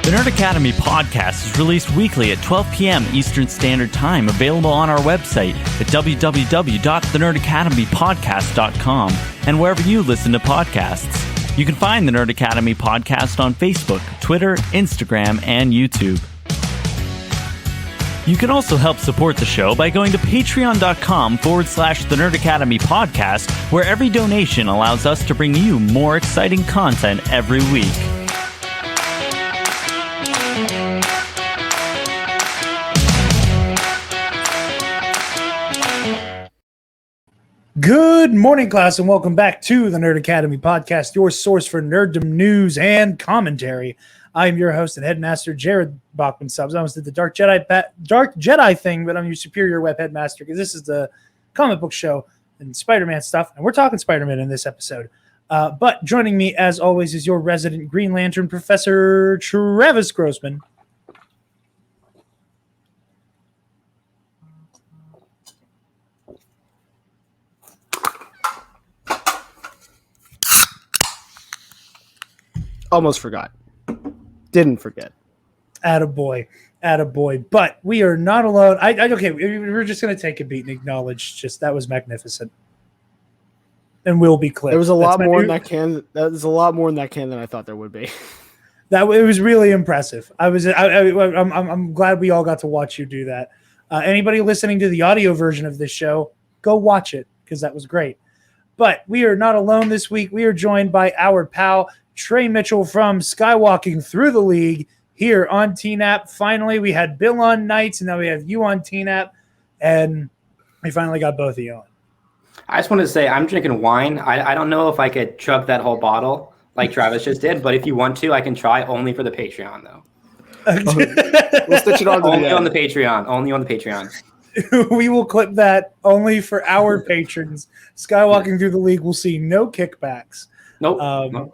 The Nerd Academy podcast is released weekly at 12 p.m. Eastern Standard Time, available on our website at www.thenerdacademypodcast.com and wherever you listen to podcasts. You can find the Nerd Academy podcast on Facebook, Twitter, Instagram, and YouTube. You can also help support the show by going to patreon.com/The Nerd Academy podcast, where every donation allows us to bring you more exciting content every week. Good morning, class, and welcome back to the Nerd Academy podcast, your source for nerddom news and commentary. I am your host and headmaster, Jarod Bachman Subs. I almost did the Dark Jedi thing, but I'm your superior web headmaster because this is the comic book show and Spider-Man stuff, and we're talking Spider-Man in this episode. But joining me, as always, is your resident Green Lantern Professor, Travis Grossman. Almost forgot. Didn't forget. Attaboy. But we are not alone. Okay, we're just going to take a beat and acknowledge just that was magnificent. And we'll be clear. There was a lot more in that can. There's a lot more in that can than I thought there would be. It was really impressive. I'm glad we all got to watch you do that. Anybody listening to the audio version of this show, go watch it because that was great. But we are not alone this week. We are joined by our pal, Trey Mitchell from Skywalking Through the League here on TNAP. Finally, we had Bill on nights, and now we have you on TNAP, and we finally got both of you on. I just wanted to say I'm drinking wine. I don't know if I could chug that whole bottle like Travis just did, but if you want to, I can try only for the Patreon, though. We'll stitch it on only on the Patreon. Only on the Patreon. We will clip that only for our patrons. Skywalking Through the League will see no kickbacks. Nope.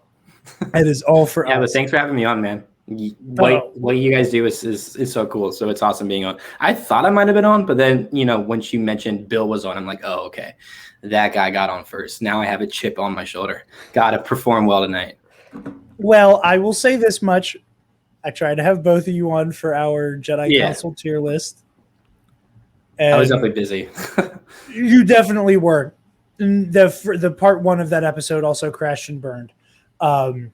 It is all for us. Yeah, but thanks for having me on, man. What you guys do is so cool. So it's awesome being on. I thought I might have been on, but then, once you mentioned Bill was on, I'm like, oh, okay. That guy got on first. Now I have a chip on my shoulder. Got to perform well tonight. Well, I will say this much. I tried to have both of you on for our Jedi Council tier list. I was definitely busy. You definitely were. The part one of that episode also crashed and burned. On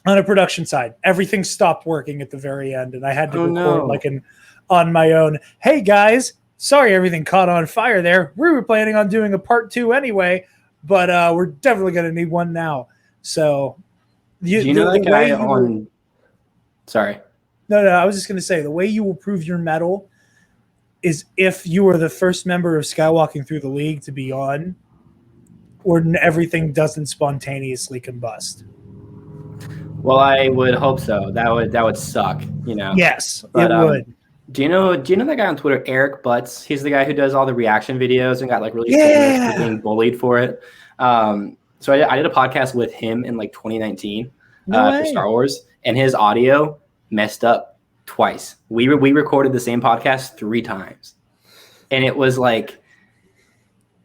a production side, everything stopped working at the very end, and I had to record on my own. Hey guys, sorry everything caught on fire there. We were planning on doing a part 2 anyway, but we're definitely going to need one now. So, do you know that guy on? Sorry. No, I was just going to say the way you will prove your mettle is if you are the first member of Skywalking Through the League to be on, or everything doesn't spontaneously combust. Well, I would hope so. That would suck, Yes, but, it would. Do you know that guy on Twitter, Eric Butts? He's the guy who does all the reaction videos and got really famous for being bullied for it. So I did a podcast with him in 2019 for Star Wars, and his audio messed up twice. We recorded the same podcast 3 times, and it was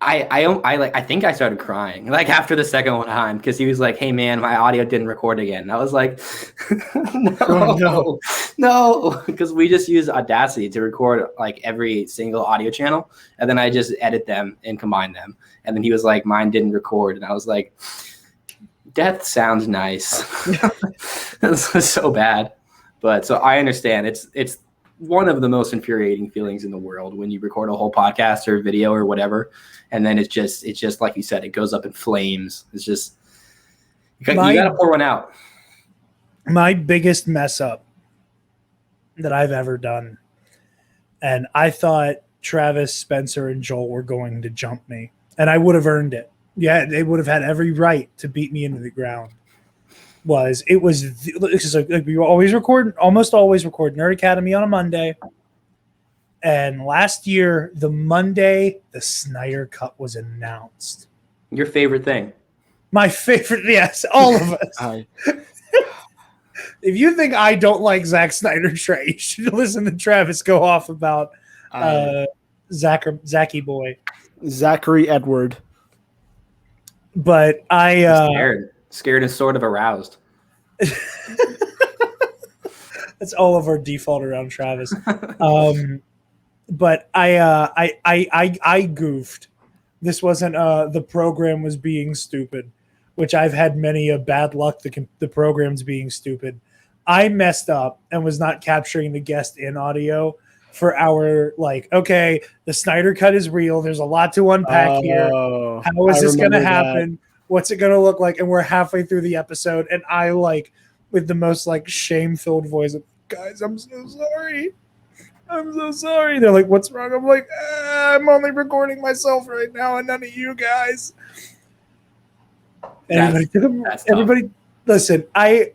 I think I started crying after the second one time because he was like, "Hey man, my audio didn't record again." And I was like, "No," because we just use Audacity to record every single audio channel, and then I just edit them and combine them. And then he was like, "Mine didn't record," and I was like, "Death sounds nice." It's so bad, but so I understand. It's one of the most infuriating feelings in the world when you record a whole podcast or video or whatever, and then it's just like you said, it goes up in flames. It's just you got to pour one out. My biggest mess up that I've ever done, and I thought Travis, Spencer, and Joel were going to jump me, and I would have earned it. Yeah, they would have had every right to beat me into the ground. We almost always record Nerd Academy on a Monday. And last year, the Monday the Snyder Cut was announced. Your favorite thing? My favorite, yes, all of us. If you think I don't like Zack Snyder, Trey, you should listen to Travis go off about Zachy boy. Zachary Edward. But scared and sort of aroused. That's all of our default around Travis. But I goofed. This wasn't the program was being stupid, which I've had many a bad luck. The program's being stupid. I messed up and was not capturing the guest in audio for our okay, the Snyder cut is real. There's a lot to unpack here. How is this going to happen? What's it going to look like? And we're halfway through the episode, and I with the most shame-filled voice, guys, I'm so sorry. I'm so sorry. They're like, what's wrong? I'm like, I'm only recording myself right now and none of you guys. Everybody, listen, I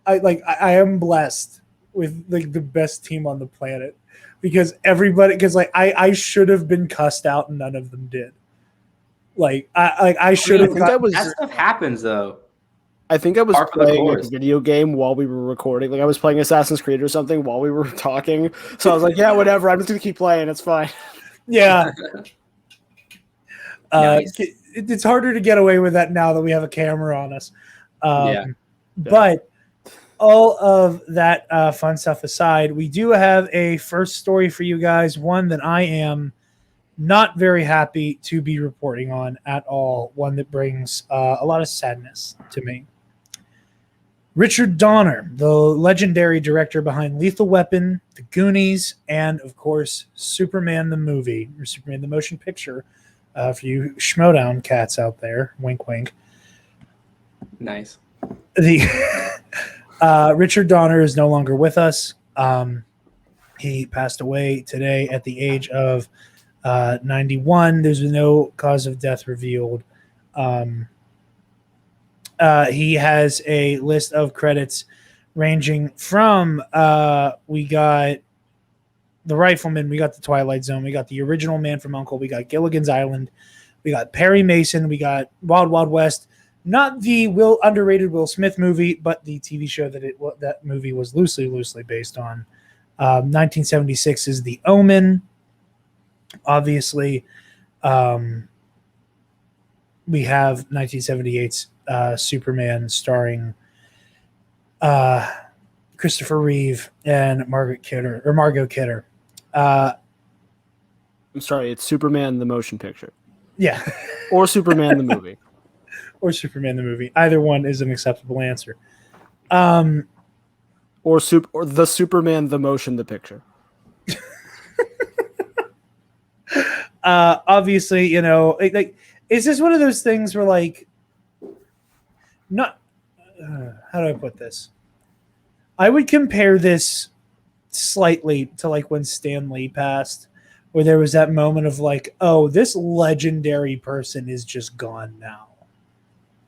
am blessed with the best team on the planet because I should have been cussed out and none of them did. I should have. That stuff happens though. I think I was playing a video game while we were recording. I was playing Assassin's Creed or something while we were talking. So I was like, yeah, whatever. I'm just going to keep playing. It's fine. Yeah. Nice. It's harder to get away with that now that we have a camera on us. But all of that fun stuff aside, we do have a first story for you guys, one that I am not very happy to be reporting on at all, one that brings a lot of sadness to me. Richard Donner, the legendary director behind Lethal Weapon, The Goonies, and, of course, Superman the movie, or Superman the motion picture, for you Schmodown cats out there. Wink, wink. Nice. Richard Donner is no longer with us. He passed away today at the age of 91. There's no cause of death revealed. He has a list of credits ranging from we got The Rifleman, we got The Twilight Zone, we got The Original Man from U.N.C.L.E., we got Gilligan's Island, we got Perry Mason, we got Wild Wild West, not the underrated Will Smith movie, but the TV show that movie was loosely based on. 1976 is The Omen. Obviously, we have 1978's Superman starring Christopher Reeve and Margot Kidder. I'm sorry, it's Superman the motion picture. Yeah. Or Superman the movie. Or Superman the movie. Either one is an acceptable answer. Or the Superman the motion the picture. Obviously, is this one of those things where not how do I put this? I would compare this slightly to when Stan Lee passed, where there was that moment of oh, this legendary person is just gone now.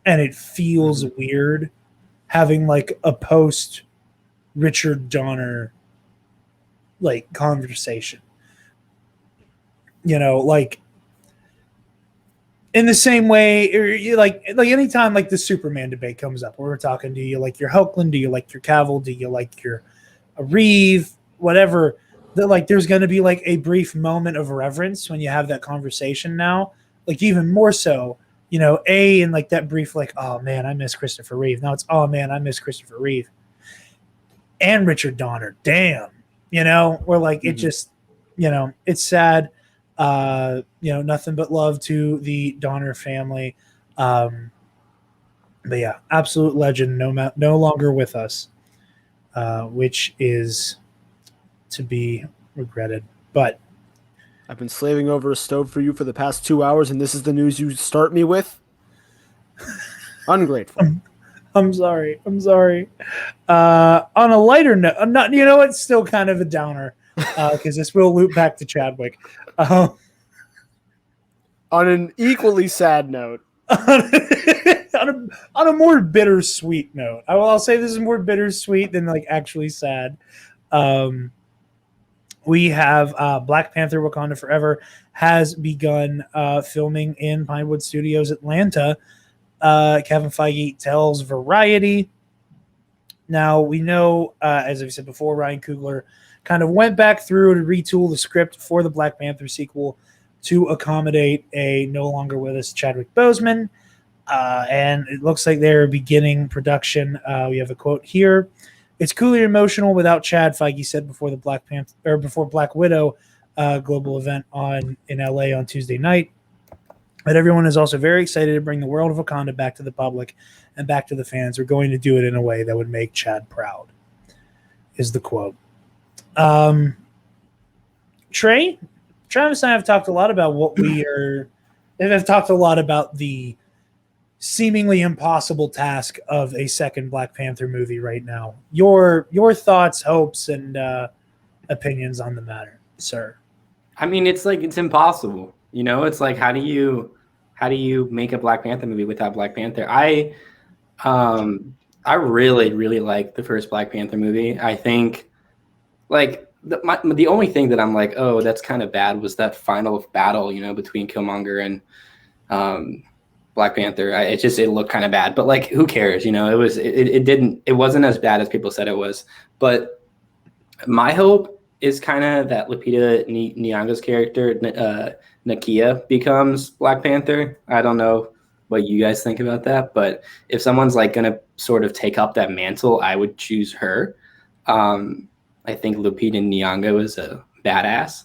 And it feels weird having a post Richard Donner conversation. In the same way, anytime the Superman debate comes up, where we're talking, do you like your Hoagland? Do you like your Cavill? Do you like your Reeve? Whatever. There's going to be a brief moment of reverence when you have that conversation now. Even more so, in that brief, oh man, I miss Christopher Reeve. Now it's, oh man, I miss Christopher Reeve. And Richard Donner. Damn. Where it just, it's sad. Nothing but love to the Donner family. But yeah, absolute legend, no longer with us, which is to be regretted. But I've been slaving over a stove for you for the past 2 hours, and this is the news you start me with? Ungrateful. I'm sorry. On a lighter note, it's still kind of a downer, because this will loop back to Chadwick. On an equally sad note. on a more bittersweet note. I'll say this is more bittersweet than actually sad. We have Black Panther Wakanda Forever has begun filming in Pinewood Studios, Atlanta. Kevin Feige tells Variety. Now, we know, as I've said before, Ryan Coogler kind of went back through to retool the script for the Black Panther sequel to accommodate a no longer with us Chadwick Boseman. And it looks like they're beginning production. We have a quote here. It's coolly emotional without Chad, Feige said before the Black Panther or before Black Widow global event in LA on Tuesday night. But everyone is also very excited to bring the world of Wakanda back to the public and back to the fans. We're going to do it in a way that would make Chad proud, is the quote. Trey, Travis and I have talked a lot about have talked a lot about the seemingly impossible task of a second Black Panther movie right now. Your thoughts, hopes, and opinions on the matter, sir. I mean, it's impossible. It's like, how do you make a Black Panther movie without Black Panther? I really, really like the first Black Panther movie. I think the only thing that I'm like, oh, that's kind of bad was that final battle, between Killmonger and Black Panther. It looked kind of bad, but like, who cares? It wasn't as bad as people said it was. But my hope is kind of that Lupita Nyong'o's character, Nakia, becomes Black Panther. I don't know what you guys think about that, but if someone's like going to sort of take up that mantle, I would choose her. I think Lupita Nyong'o is a badass.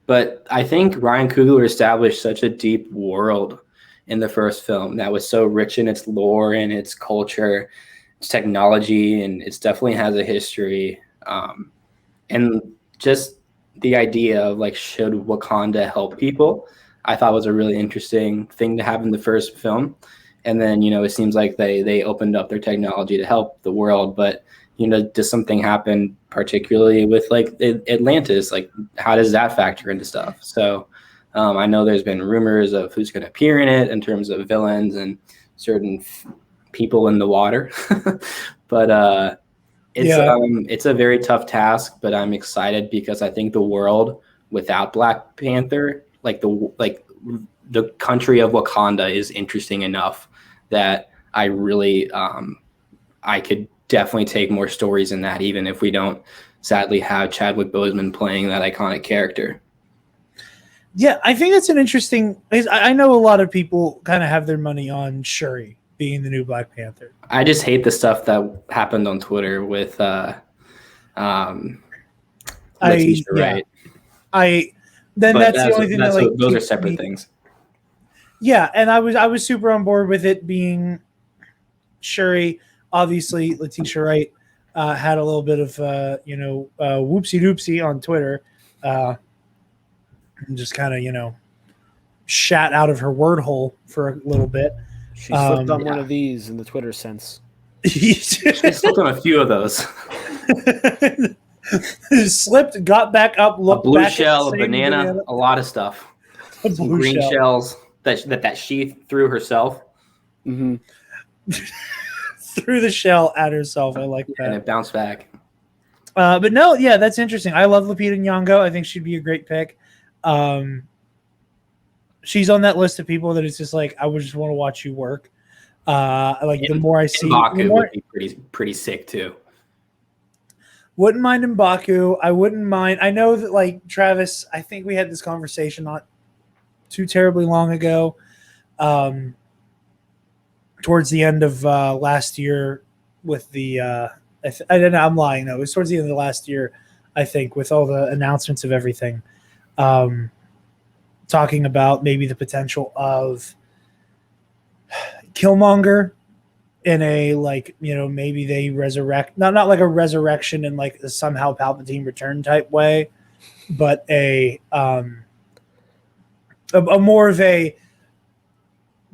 But I think Ryan Coogler established such a deep world in the first film that was so rich in its lore and its culture, its technology, and it definitely has a history. And just the idea of like, should Wakanda help people, I thought was a really interesting thing to have in the first film. And then, it seems like they opened up their technology to help the world. But, does something happen particularly with like Atlantis? Like, how does that factor into stuff? So I know there's been rumors of who's going to appear in it in terms of villains and certain people in the water. But it's a very tough task, but I'm excited because I think the world without Black Panther, the country of Wakanda, is interesting enough that I really I could definitely take more stories in that, even if we don't sadly have Chadwick Boseman playing that iconic character. Yeah, I think that's an interesting. I know a lot of people kind of have their money on Shuri being the new Black Panther. I just hate the stuff that happened on Twitter with Letitia Wright. That's the only thing those are separate things. Yeah, and I was super on board with it being Shuri. Obviously, Letitia Wright had a little bit of whoopsie doopsie on Twitter, and just kind of shat out of her word hole for a little bit. She slipped on one of these in the Twitter sense. She slipped on a few of those. Slipped, got back up, looked a blue back shell, a banana, a lot of stuff. Some green shells that she threw herself. Mm-hmm. Threw the shell at herself. I like that. And it bounced back. But no, yeah, that's interesting. I love Lupita Nyong'o. I think she'd be a great pick. She's on that list of people that it's just like, I would just want to watch you work. The more I see, would be pretty sick too. Wouldn't mind M'Baku. I wouldn't mind. I know that, like, Travis, I think we had this conversation not too terribly long ago, towards the end of last year with the I don't know, I'm lying. No, it was towards the end of the last year, I think, with all the announcements of everything. Talking about maybe the potential of Killmonger in a, like, maybe they resurrect, not like a resurrection in like a somehow Palpatine return type way, but a more of a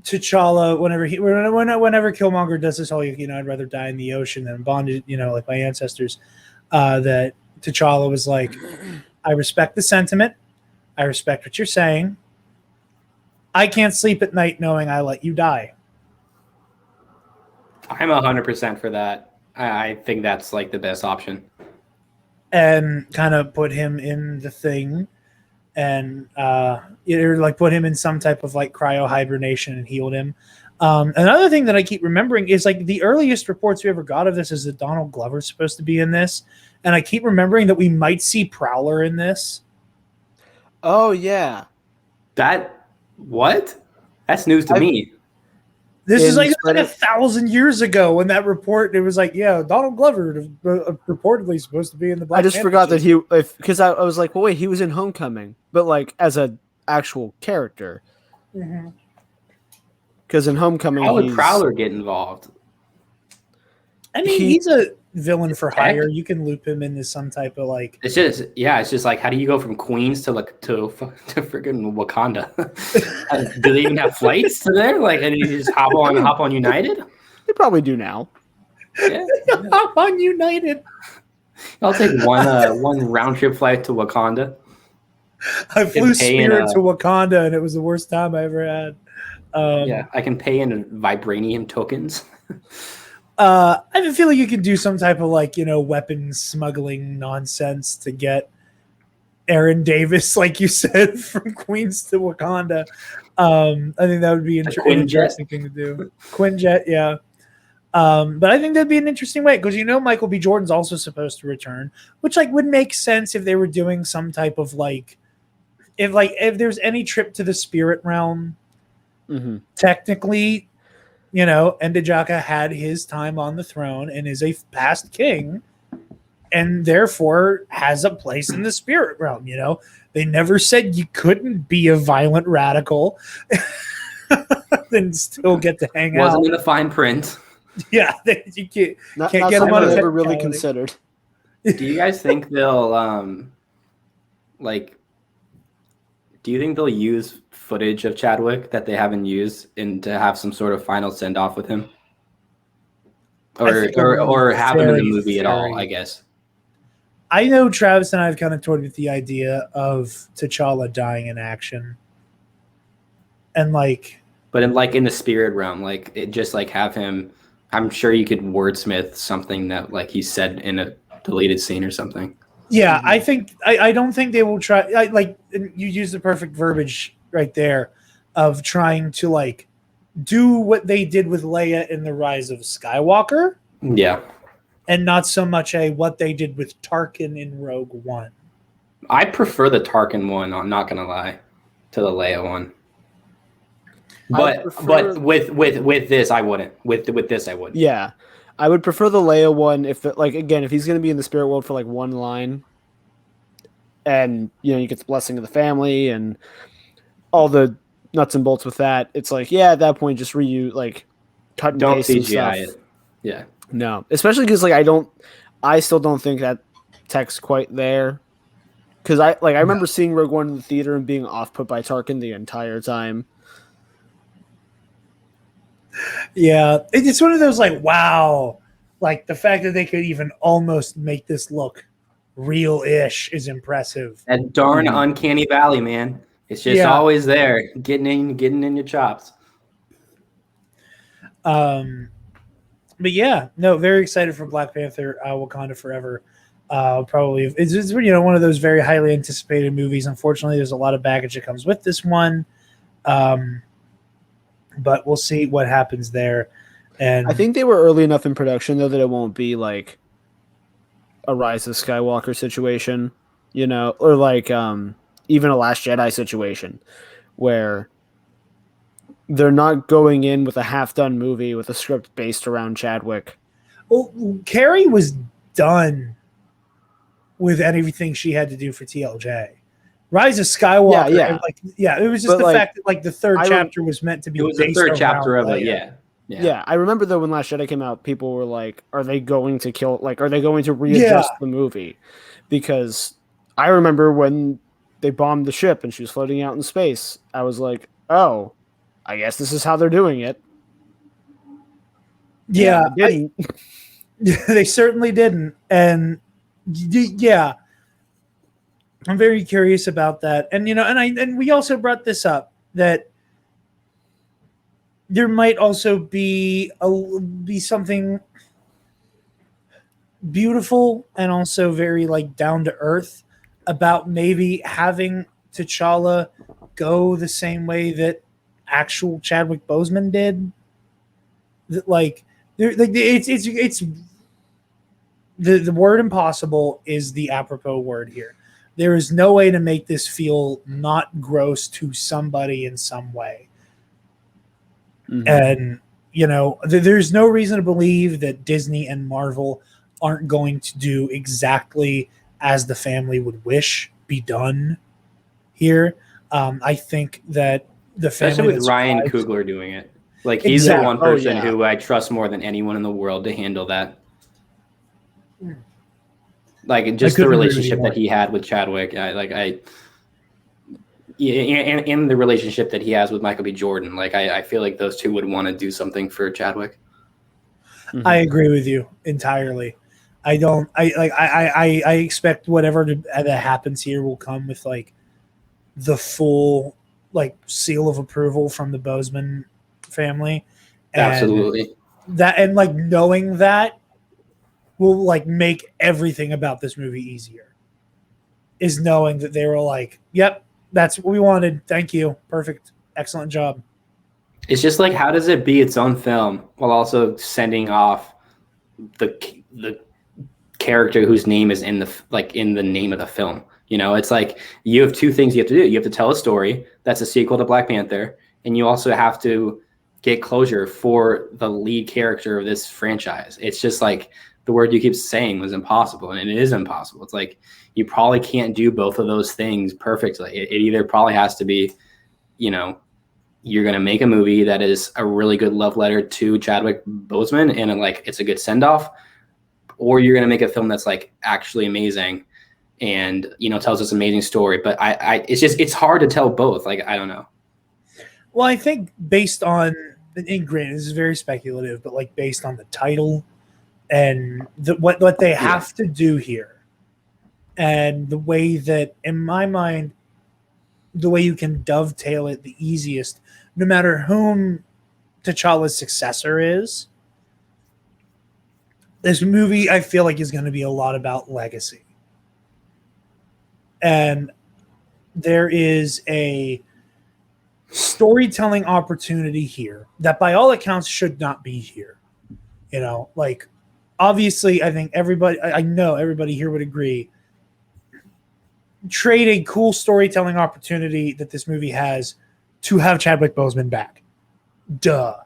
T'Challa whenever Killmonger does this whole, I'd rather die in the ocean than bonded, like my ancestors, that T'Challa was like, I respect the sentiment. I respect what you're saying. I can't sleep at night knowing I let you die. I'm 100% for that. I think that's like the best option. And kind of put him in the thing and either like put him in some type of like cryo hibernation and healed him. Another thing that I keep remembering is like the earliest reports we ever got of this is that Donald Glover's supposed to be in this. And I keep remembering that we might see Prowler in this. Oh, yeah. What? That's news to me. This is like 1,000 years ago when that report. It was like, yeah, Donald Glover reportedly supposed to be in the Black I just Panther forgot that season. because I was like, well, wait, he was in Homecoming, but like as an actual character. Because in Homecoming, how would Prowler get involved? I mean, he's a villain for hire. You can loop him into some type of like. It's just like, how do you go from Queens to freaking Wakanda? Do they even have flights to there? Like, and you just hop on United? They probably do now. Yeah, hop on United. I'll take one round trip flight to Wakanda. I flew Spirit to Wakanda, and it was the worst time I ever had. I can pay in vibranium tokens. I have a feeling you can do some type of weapons smuggling nonsense to get Aaron Davis, like you said, from Queens to Wakanda. I think that would be an interesting thing to do. Quinjet, yeah. But I think that'd be an interesting way because Michael B. Jordan's also supposed to return, which would make sense if they were doing some type of if there's any trip to the spirit realm. Technically, Ndajaka had his time on the throne and is a past king and therefore has a place in the spirit realm. They never said you couldn't be a violent radical and still get to hang out. Wasn't in the fine print. Yeah, you can't get them on ever really considered. Do you guys think they'll do you think they'll use footage of Chadwick that they haven't used and to have some sort of final send off with him? Or have him in the movie at all, I guess. I know Travis and I have kind of toyed with the idea of T'Challa dying in action. And but in the spirit realm, have him. I'm sure you could wordsmith something that he said in a deleted scene or something. Yeah, I think I don't think they will try. You use the perfect verbiage right there of trying to do what they did with Leia in The Rise of Skywalker. Yeah, and not so much what they did with Tarkin in Rogue One. I prefer the Tarkin one. I'm not gonna lie, to the Leia one. But with this I wouldn't. With this I wouldn't. Yeah. I would prefer the Leia one if he's going to be in the spirit world for one line and you get the blessing of the family and all the nuts and bolts with that. It's at that point just cut and don't paste CGI stuff. it. Yeah. No, especially because I still don't think that tech's quite there. Because I remember seeing Rogue One in the theater and being off put by Tarkin the entire time. Yeah, it's one of those wow, the fact that they could even almost make this look real-ish is impressive. That darn uncanny valley, man. It's just always there, getting in your chops. But yeah, no, very excited for Black Panther, Wakanda Forever. Probably it's one of those very highly anticipated movies. Unfortunately, there's a lot of baggage that comes with this one. But we'll see what happens there. And I think they were early enough in production, though, that it won't be a Rise of Skywalker situation, or even a Last Jedi situation, where they're not going in with a half-done movie with a script based around Chadwick. Well, Carrie was done with everything she had to do for TLJ. Rise of Skywalker, it was just the fact that the third chapter was meant to be. It was the third chapter of it, yeah. I remember though when Last Jedi came out, people were like, "Are they going to kill? Are they going to readjust the movie?" Because I remember when they bombed the ship and she was floating out in space, I was like, "Oh, I guess this is how they're doing it." Yeah, they certainly didn't, and yeah. I'm very curious about that. And, and we also brought this up that there might also be something beautiful and also very down to earth about maybe having T'Challa go the same way that actual Chadwick Boseman did. That it's the word impossible is the apropos word here. There is no way to make this feel not gross to somebody in some way. Mm-hmm. And there's no reason to believe that Disney and Marvel aren't going to do exactly as the family would wish be done here. I think that the family, especially with that Ryan survives- Coogler doing it. Like he's Exactly. the one Oh, person yeah. who I trust more than anyone in the world to handle that. Like just the couldn't agree with you relationship more. that he had with Chadwick, and the relationship that he has with Michael B. Jordan. Like I feel like those two would want to do something for Chadwick. I agree with you entirely. I don't. I expect whatever that happens here will come with like the full like seal of approval from the Bozeman family. And Absolutely. that, and like knowing that will like make everything about this movie easier. Is knowing that they were like, "Yep, that's what we wanted. Thank you, perfect, excellent job." It's just like, how does it be its own film while also sending off the character whose name is in the name of the film? You know, it's like you have two things you have to do. You have to tell a story that's a sequel to Black Panther, and you also have to get closure for the lead character of this franchise. It's just like the word you keep saying was impossible, and it is impossible. It's like you probably can't do both of those things perfectly. It either probably has to be, you're going to make a movie that is a really good love letter to Chadwick Boseman and it's a good send off, or you're going to make a film that's like actually amazing and, tells this amazing story. But it's hard to tell both. Like, I don't know. Well, I think based on, and granted, this is very speculative, but like based on the title and what they have to do here, and the way that, in my mind, the way you can dovetail it the easiest, no matter whom T'Challa's successor is, this movie I feel like is going to be a lot about legacy. And there is a storytelling opportunity here that by all accounts should not be here. Obviously I know everybody here would agree, trade a cool storytelling opportunity that this movie has to have Chadwick Boseman back. Duh.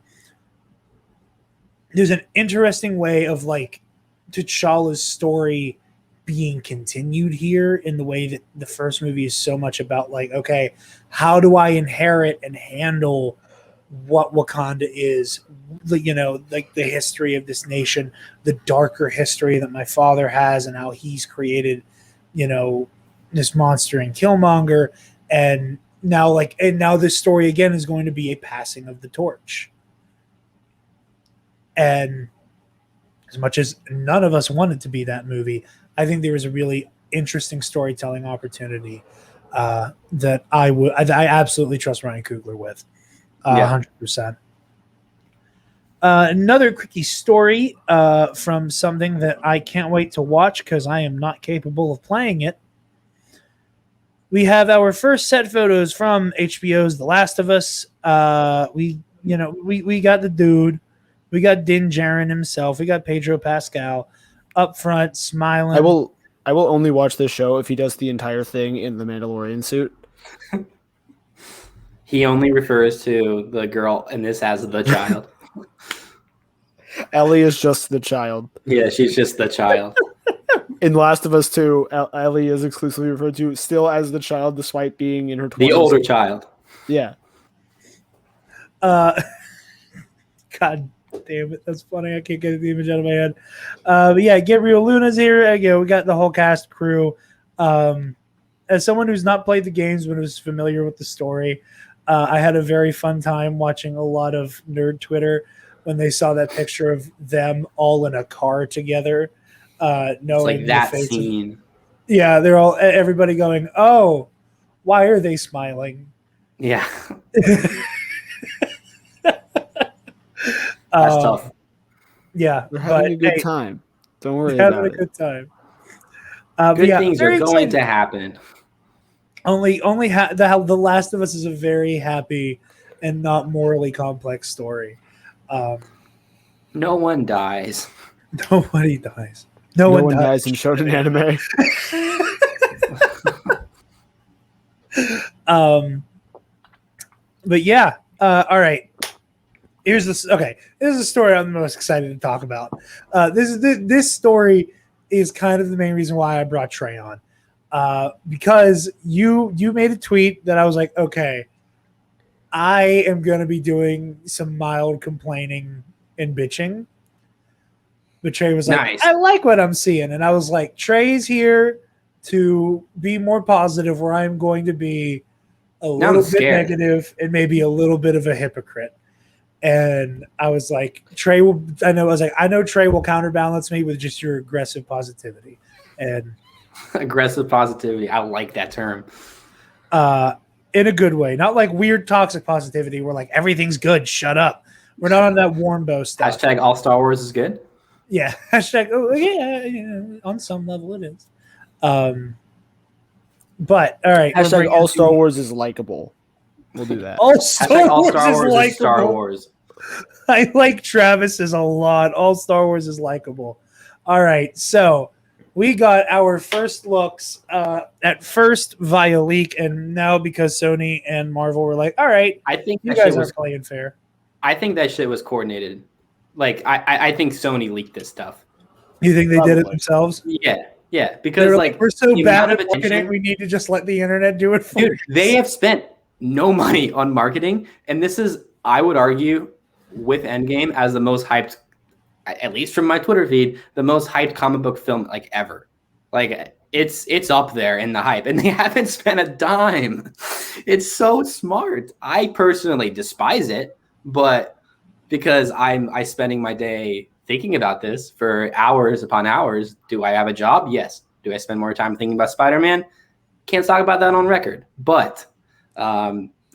There's an interesting way of like T'Challa's story being continued here in the way that the first movie is so much about like, okay, how do I inherit and handle what Wakanda is, like the history of this nation, the darker history that my father has and how he's created, this monster and Killmonger. And now this story again is going to be a passing of the torch. And as much as none of us wanted to be that movie, I think there was a really interesting storytelling opportunity that I absolutely trust Ryan Coogler with 100%. Another quickie story from something that I can't wait to watch because I am not capable of playing it. We have our first set photos from HBO's The Last of Us. We got the dude. We got Din Djarin himself. We got Pedro Pascal up front, smiling. I will only watch this show if he does the entire thing in the Mandalorian suit. He only refers to the girl in this as the child. Ellie is just the child. Yeah, she's just the child. In Last of Us 2, Ellie is exclusively referred to still as the child, despite being in her 20s. The older child. Yeah. God damn it, that's funny. I can't get the image out of my head. But yeah, Gabriel Luna's here. Again, we got the whole cast crew. As someone who's not played the games but who's familiar with the story, I had a very fun time watching a lot of nerd Twitter when they saw that picture of them all in a car together. Knowing it's like that the scene. Yeah, they're all everybody going, "Oh, why are they smiling?" Yeah. That's tough. Yeah, We're having a good time. Don't worry having about a it. good time. Good things are very going excited. to happen. The Last of Us is a very happy and not morally complex story. No one dies. Nobody dies. No one dies in shonen anime. But yeah, all right. here's this. Okay, this is a story I'm the most excited to talk about. This story is kind of the main reason why I brought Trey on, because you made a tweet that I was like, okay, I am going to be doing some mild complaining and bitching. But Trey was like, Nice. I like what I'm seeing. And I was like, Trey's here to be more positive, where I'm going to be a little bit negative and maybe a little bit of a hypocrite. And I was like, I know Trey will counterbalance me with just your aggressive positivity. And aggressive positivity. I like that term. In a good way, not like weird toxic positivity where like everything's good, shut up. We're not on that warm bow stuff. Hashtag all Star Wars is good. Yeah. Hashtag yeah, on some level it is. But all right. Hashtag all Star Wars is likable. We'll do that. All Star Wars is Star Wars. I like Travis's a lot. All Star Wars is likable. All right, so we got our first looks at first via leak, and now because Sony and Marvel were like, all right, I think you guys are playing fair. I think that shit was coordinated. Like, I think Sony leaked this stuff. You think they did it themselves? Yeah, because like we're so bad at marketing, we need to just let the internet do it for us. They have spent no money on marketing, and this is, I would argue, with Endgame as the most hyped, at least from my Twitter feed, the most hyped comic book film like ever. Like it's up there in the hype, and they haven't spent a dime. It's so smart. I personally despise it, but because I spending my day thinking about this for hours upon hours. Do I have a job? Yes. Do I spend more time thinking about Spider-Man? Can't talk about that on record. But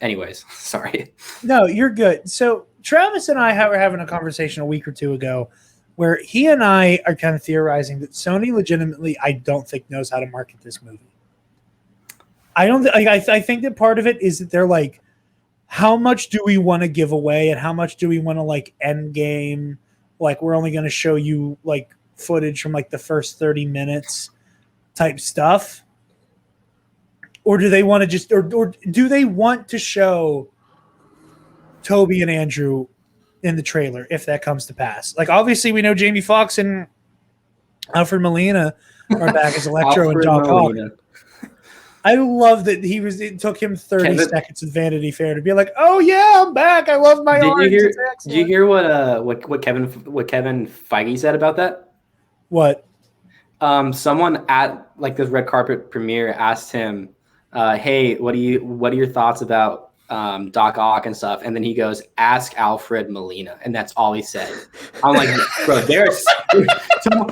anyways, sorry. No, you're good. So Travis and I were having a conversation a week or two ago where he and I are kind of theorizing that Sony legitimately, I don't think, knows how to market this movie. I think that part of it is that they're like, how much do we want to give away and how much do we want to like end game? Like we're only going to show you like footage from like the first 30 minutes type stuff. Or do they want to just, or do they want to show Toby and Andrew in the trailer if that comes to pass? Like obviously we know Jamie Foxx and Alfred Molina are back as Electro and Doc Ock. I love that it took him 30 seconds of Vanity Fair to be like, "Oh yeah, I'm back. I love my orange." Did you hear what Kevin Feige said about that? What? Someone at like this red carpet premiere asked him, "Hey, what are your thoughts about Doc Ock and stuff?" And then he goes, "Ask Alfred Molina," and that's all he said. I'm like, bro, there's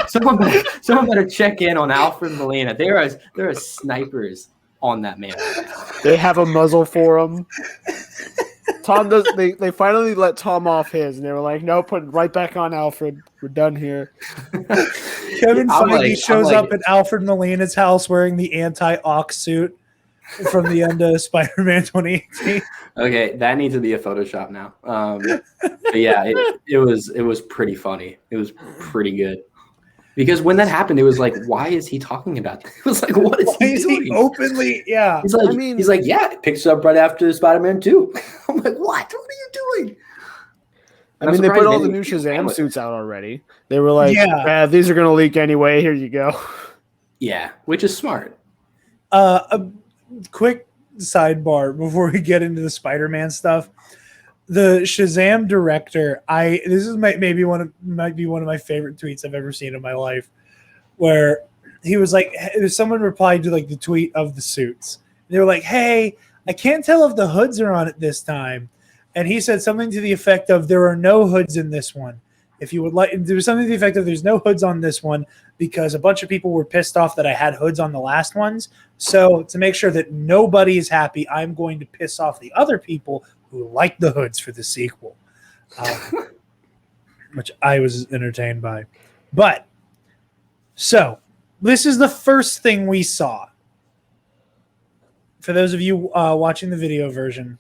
someone better check in on Alfred Molina. There are snipers on that man. They have a muzzle for him. Tom does. They finally let Tom off his, and they were like, "No, put it right back on Alfred. We're done here." Kevin Feige shows up at Alfred Molina's house wearing the anti-Ock suit from the end of Spider-Man 2018. Okay, that needs to be a Photoshop now. But yeah, it was pretty funny. It was pretty good. Because when that happened, it was like, why is he talking about that? It was like, what is he doing? Openly, yeah. He's like, yeah, it picks up right after Spider-Man 2. I'm like, what? What are you doing? I mean, they put all the new Shazam suits out already. They were like, these are going to leak anyway. Here you go. Yeah, which is smart. A quick sidebar before we get into the Spider-Man stuff. The Shazam director, this is might be one of my favorite tweets I've ever seen in my life, where he was like, someone replied to like the tweet of the suits. They were like, "Hey, I can't tell if the hoods are on it this time," and he said something to the effect of, "There are no hoods in this one. If you would like," there was something to the effect of, "There's no hoods on this one because a bunch of people were pissed off that I had hoods on the last ones. So to make sure that nobody is happy, I'm going to piss off the other people who like the hoods for the sequel," which I was entertained by. But so this is the first thing we saw. For those of you watching the video version,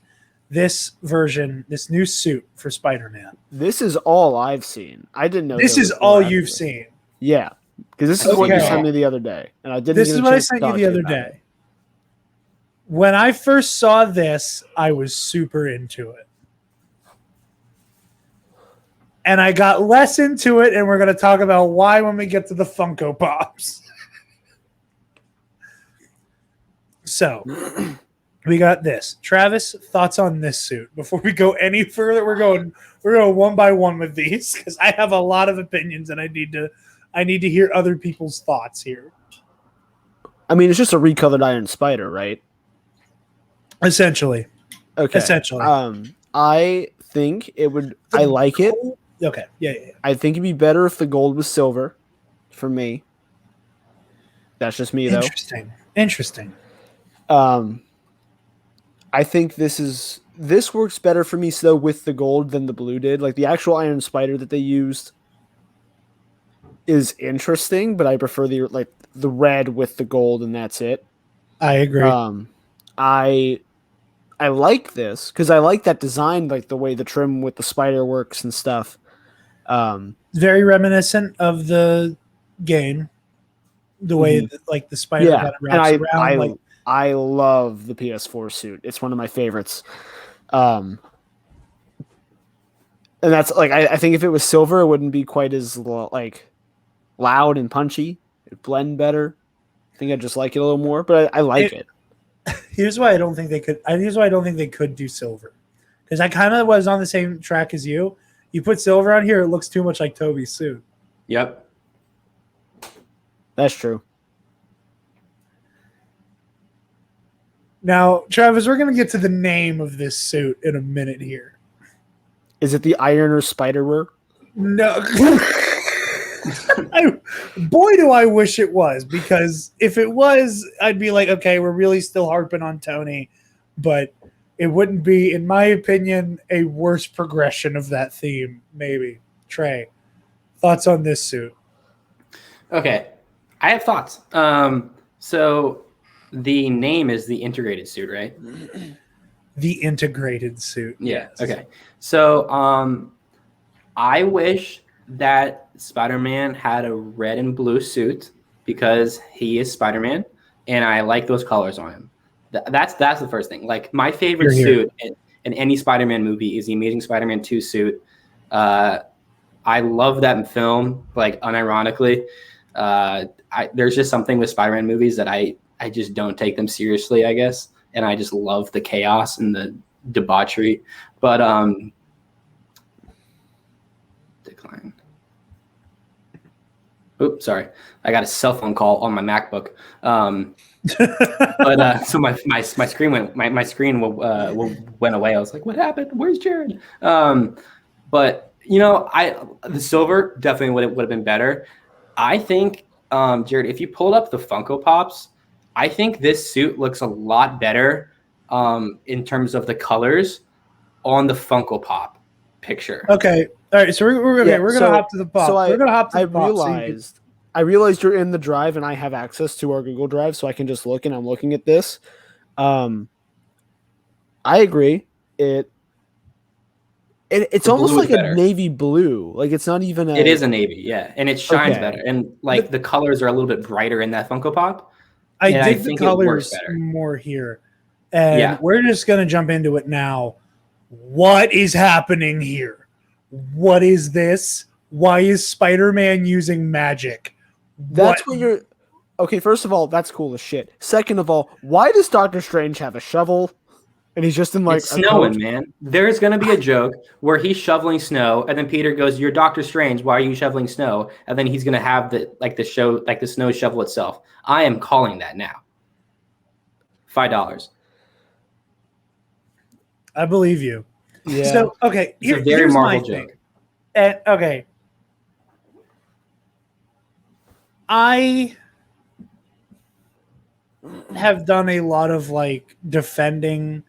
this new suit for Spider-Man. This is all I've seen. I didn't know this is all you've seen. Yeah, because this is what you sent me the other day, and I didn't. This is what I sent you the other day. When I first saw this, I was super into it. And I got less into it, and we're going to talk about why when we get to the Funko Pops. So, we got this. Travis, thoughts on this suit? Before we go any further, we're going one by one with these because I have a lot of opinions, and I need to hear other people's thoughts here. I mean, it's just a recolored Iron Spider, right? Essentially. Okay. Essentially. I think it would. I like it. Okay. Yeah. I think it'd be better if the gold was silver, for me. That's just me, though. Interesting. I think this works better for me though with the gold than the blue did. Like the actual Iron Spider that they used is interesting, but I prefer the red with the gold, and that's it. I agree. I like this because I like that design, like the way the trim with the spider works and stuff. Very reminiscent of the game, the way that, the spider kind of wraps around. I love the PS4 suit. It's one of my favorites. And that's I think if it was silver, it wouldn't be quite as loud and punchy. It'd blend better. I think I'd just like it a little more, but I like it. Here's why I don't think they could. Here's why I don't think they could do silver, because I kind of was on the same track as you. You put silver on here, it looks too much like Toby's suit. Yep, that's true. Now, Travis, we're going to get to the name of this suit in a minute here. Is it the Iron or Spider-Wear? No. Boy, do I wish it was, because if it was, I'd be like, okay, we're really still harping on Tony, but it wouldn't be, in my opinion, a worse progression of that theme, maybe. Trey, thoughts on this suit? Okay, I have thoughts. So the name is the integrated suit, right? The integrated suit. Yeah. Yes. Okay. So I wish that Spider-Man had a red and blue suit because he is Spider-Man, and I like those colors on him. That's the first thing. Like my favorite suit in any Spider-Man movie is the Amazing Spider-Man 2 suit. I love that film, like unironically. There's just something with Spider-Man movies that I just don't take them seriously, I guess. And I just love the chaos and the debauchery. But decline. Oops, sorry. I got a cell phone call on my MacBook. But so my screen went away. I was like, what happened? Where's Jarod? But the silver definitely would have been better. I think Jarod, if you pulled up the Funko Pops, I think this suit looks a lot better in terms of the colors on the Funko Pop picture. Okay. All right. So we're gonna hop to the pop. So we're gonna hop to the pop. I realized you're in the drive and I have access to our Google Drive, so I can just look, and I'm looking at this. I agree. It's almost like a navy blue. Like it's not even It is a navy, yeah. And it shines better. And the colors are a little bit brighter in that Funko Pop. I dig the colors more here. And we're just going to jump into it now. What is happening here? What is this? Why is Spider-Man using magic? That's what you're... Okay, first of all, that's cool as shit. Second of all, why does Doctor Strange have a shovel? And he's just in it's snowing, man. There's going to be a joke where he's shoveling snow, and then Peter goes, "You're Doctor Strange. Why are you shoveling snow?" And then he's going to have the snow shovel itself. I am calling that now. $5. I believe you. Yeah. So okay, it's a very Marvel joke. And okay, I have done a lot of defending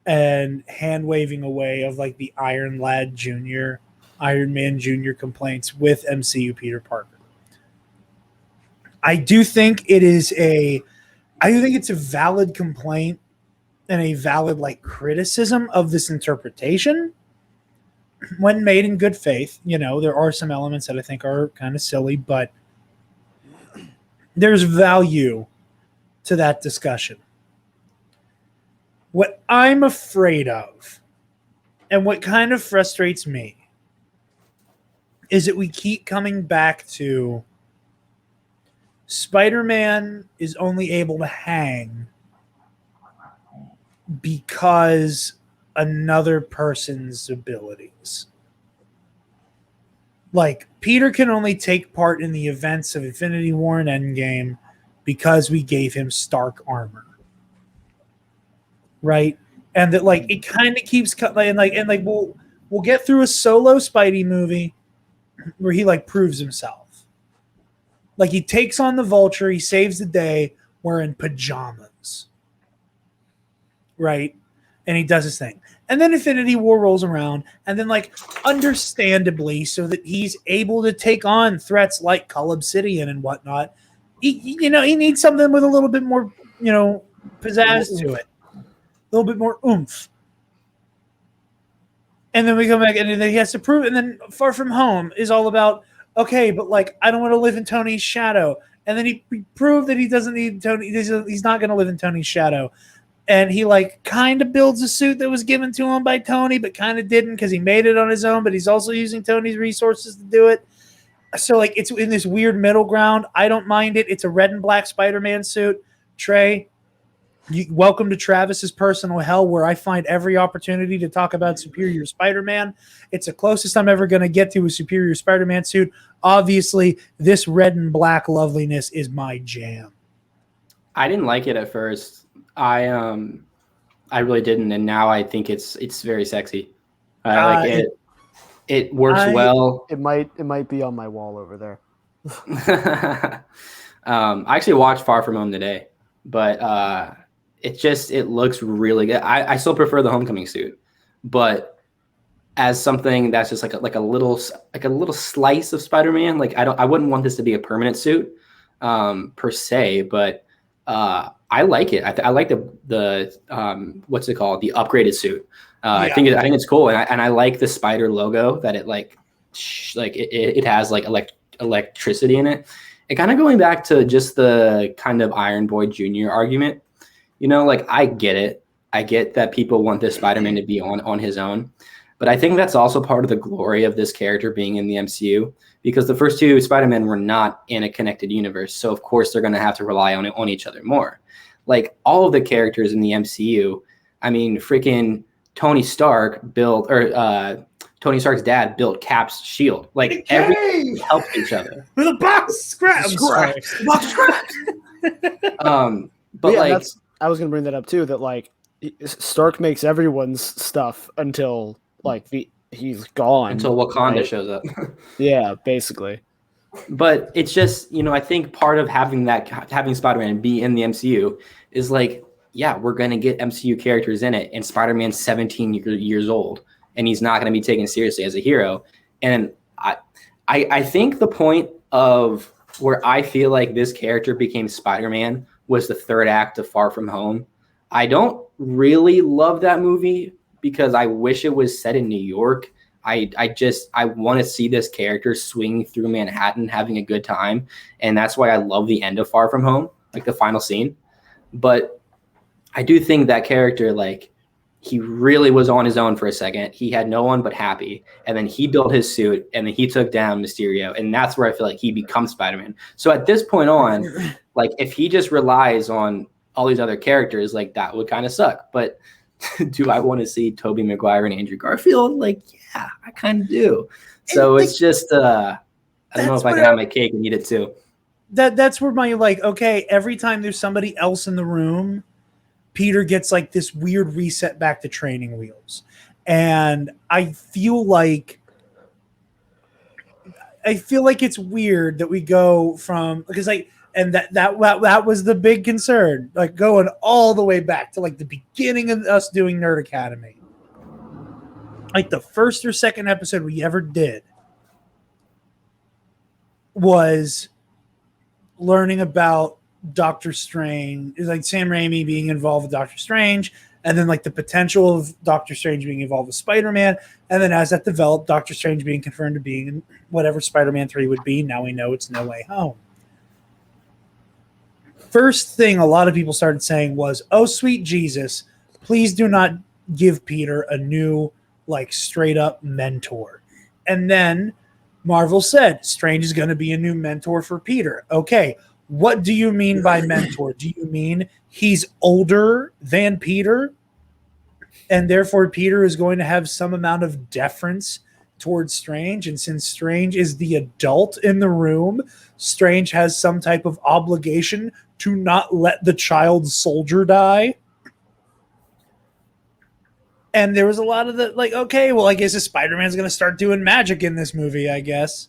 and hand waving away of the Iron Man Jr. complaints with MCU Peter Parker. I do think it's a valid complaint and a valid criticism of this interpretation when made in good faith. There are some elements that I think are kind of silly, but there's value to that discussion. What I'm afraid of, and what kind of frustrates me, is that we keep coming back to Spider-Man is only able to hang because another person's abilities. Like, Peter can only take part in the events of Infinity War and Endgame because we gave him Stark armor. Right? And that, like, it kind of keeps we'll get through a solo Spidey movie where he like proves himself. Like, he takes on the Vulture, he saves the day wearing pajamas. Right? And he does his thing. And then Infinity War rolls around, and then, like, understandably, so that he's able to take on threats like Cull Obsidian and whatnot, he needs something with a little bit more, pizzazz to it. A little bit more oomph. And then we come back, and then he has to prove it. And then Far From Home is all about, okay, but, like, I don't want to live in Tony's shadow. And then he proved that he doesn't need Tony. He's not going to live in Tony's shadow. And he, like, kind of builds a suit that was given to him by Tony, but kind of didn't because he made it on his own, but he's also using Tony's resources to do it. So, like, it's in this weird middle ground. I don't mind it. It's a red and black Spider-Man suit. Trey, welcome to Travis's personal hell, where I find every opportunity to talk about Superior Spider-Man. It's the closest I'm ever going to get to a Superior Spider-Man suit. Obviously, this red and black loveliness is my jam. I didn't like it at first. I really didn't, and now I think it's very sexy. I like it. It works well. It might be on my wall over there. I actually watched Far From Home today, but it looks really good. I still prefer the Homecoming suit, but as something that's just like a little slice of Spider-Man, like I wouldn't want this to be a permanent suit per se, but I like it. I like the what's it called? The upgraded suit. I think it's cool, and I like the spider logo that it it has like electricity in it. And kind of going back to just the kind of Iron Boy Jr. argument, like I get it. I get that people want this Spider-Man to be on his own, but I think that's also part of the glory of this character being in the MCU, because the first two Spider-Men were not in a connected universe, so of course they're going to have to rely on each other more. Like all of the characters in the MCU, I mean, freaking Tony Stark's dad built Cap's shield. Like everyone helped each other with a box of scraps. Box of scraps. But yeah, like I was gonna bring that up too. That like Stark makes everyone's stuff until like he's gone, until Wakanda shows up. Yeah, basically. But it's just, I think part of having Spider-Man be in the MCU is like, yeah, we're going to get MCU characters in it, and Spider-Man's 17 years old, and he's not going to be taken seriously as a hero. And I think the point of where I feel like this character became Spider-Man was the third act of Far From Home. I don't really love that movie because I wish it was set in New York. I want to see this character swinging through Manhattan, having a good time. And that's why I love the end of Far From Home, like the final scene. But I do think that character, like, he really was on his own for a second. He had no one but Happy. And then he built his suit, and then he took down Mysterio. And that's where I feel like he becomes Spider-Man. So at this point on, like, if he just relies on all these other characters, like, that would kind of suck. But do I want to see Tobey Maguire and Andrew Garfield? Like, yeah, I kind of do. So it's just, I don't know if I can have my cake and eat it too. That's where my, like, okay, every time there's somebody else in the room, Peter gets like this weird reset back to training wheels. And I feel like it's weird that we go from, because like, and that was the big concern, like going all the way back to like the beginning of us doing Nerd Academy. Like the first or second episode we ever did was learning about Doctor Strange, like Sam Raimi being involved with Doctor Strange, and then like the potential of Doctor Strange being involved with Spider-Man, and then as that developed, Doctor Strange being confirmed to being whatever Spider-Man 3 would be. Now we know it's No Way Home. First thing a lot of people started saying was, oh, sweet Jesus, please do not give Peter a new, like, straight up mentor. And then Marvel said Strange is going to be a new mentor for Peter. Okay, what do you mean by mentor? Do you mean he's older than Peter, and therefore Peter is going to have some amount of deference towards Strange? And since Strange is the adult in the room, Strange has some type of obligation to not let the child soldier die. And there was a lot of the, like, okay, well, I guess Spider-Man's going to start doing magic in this movie, I guess.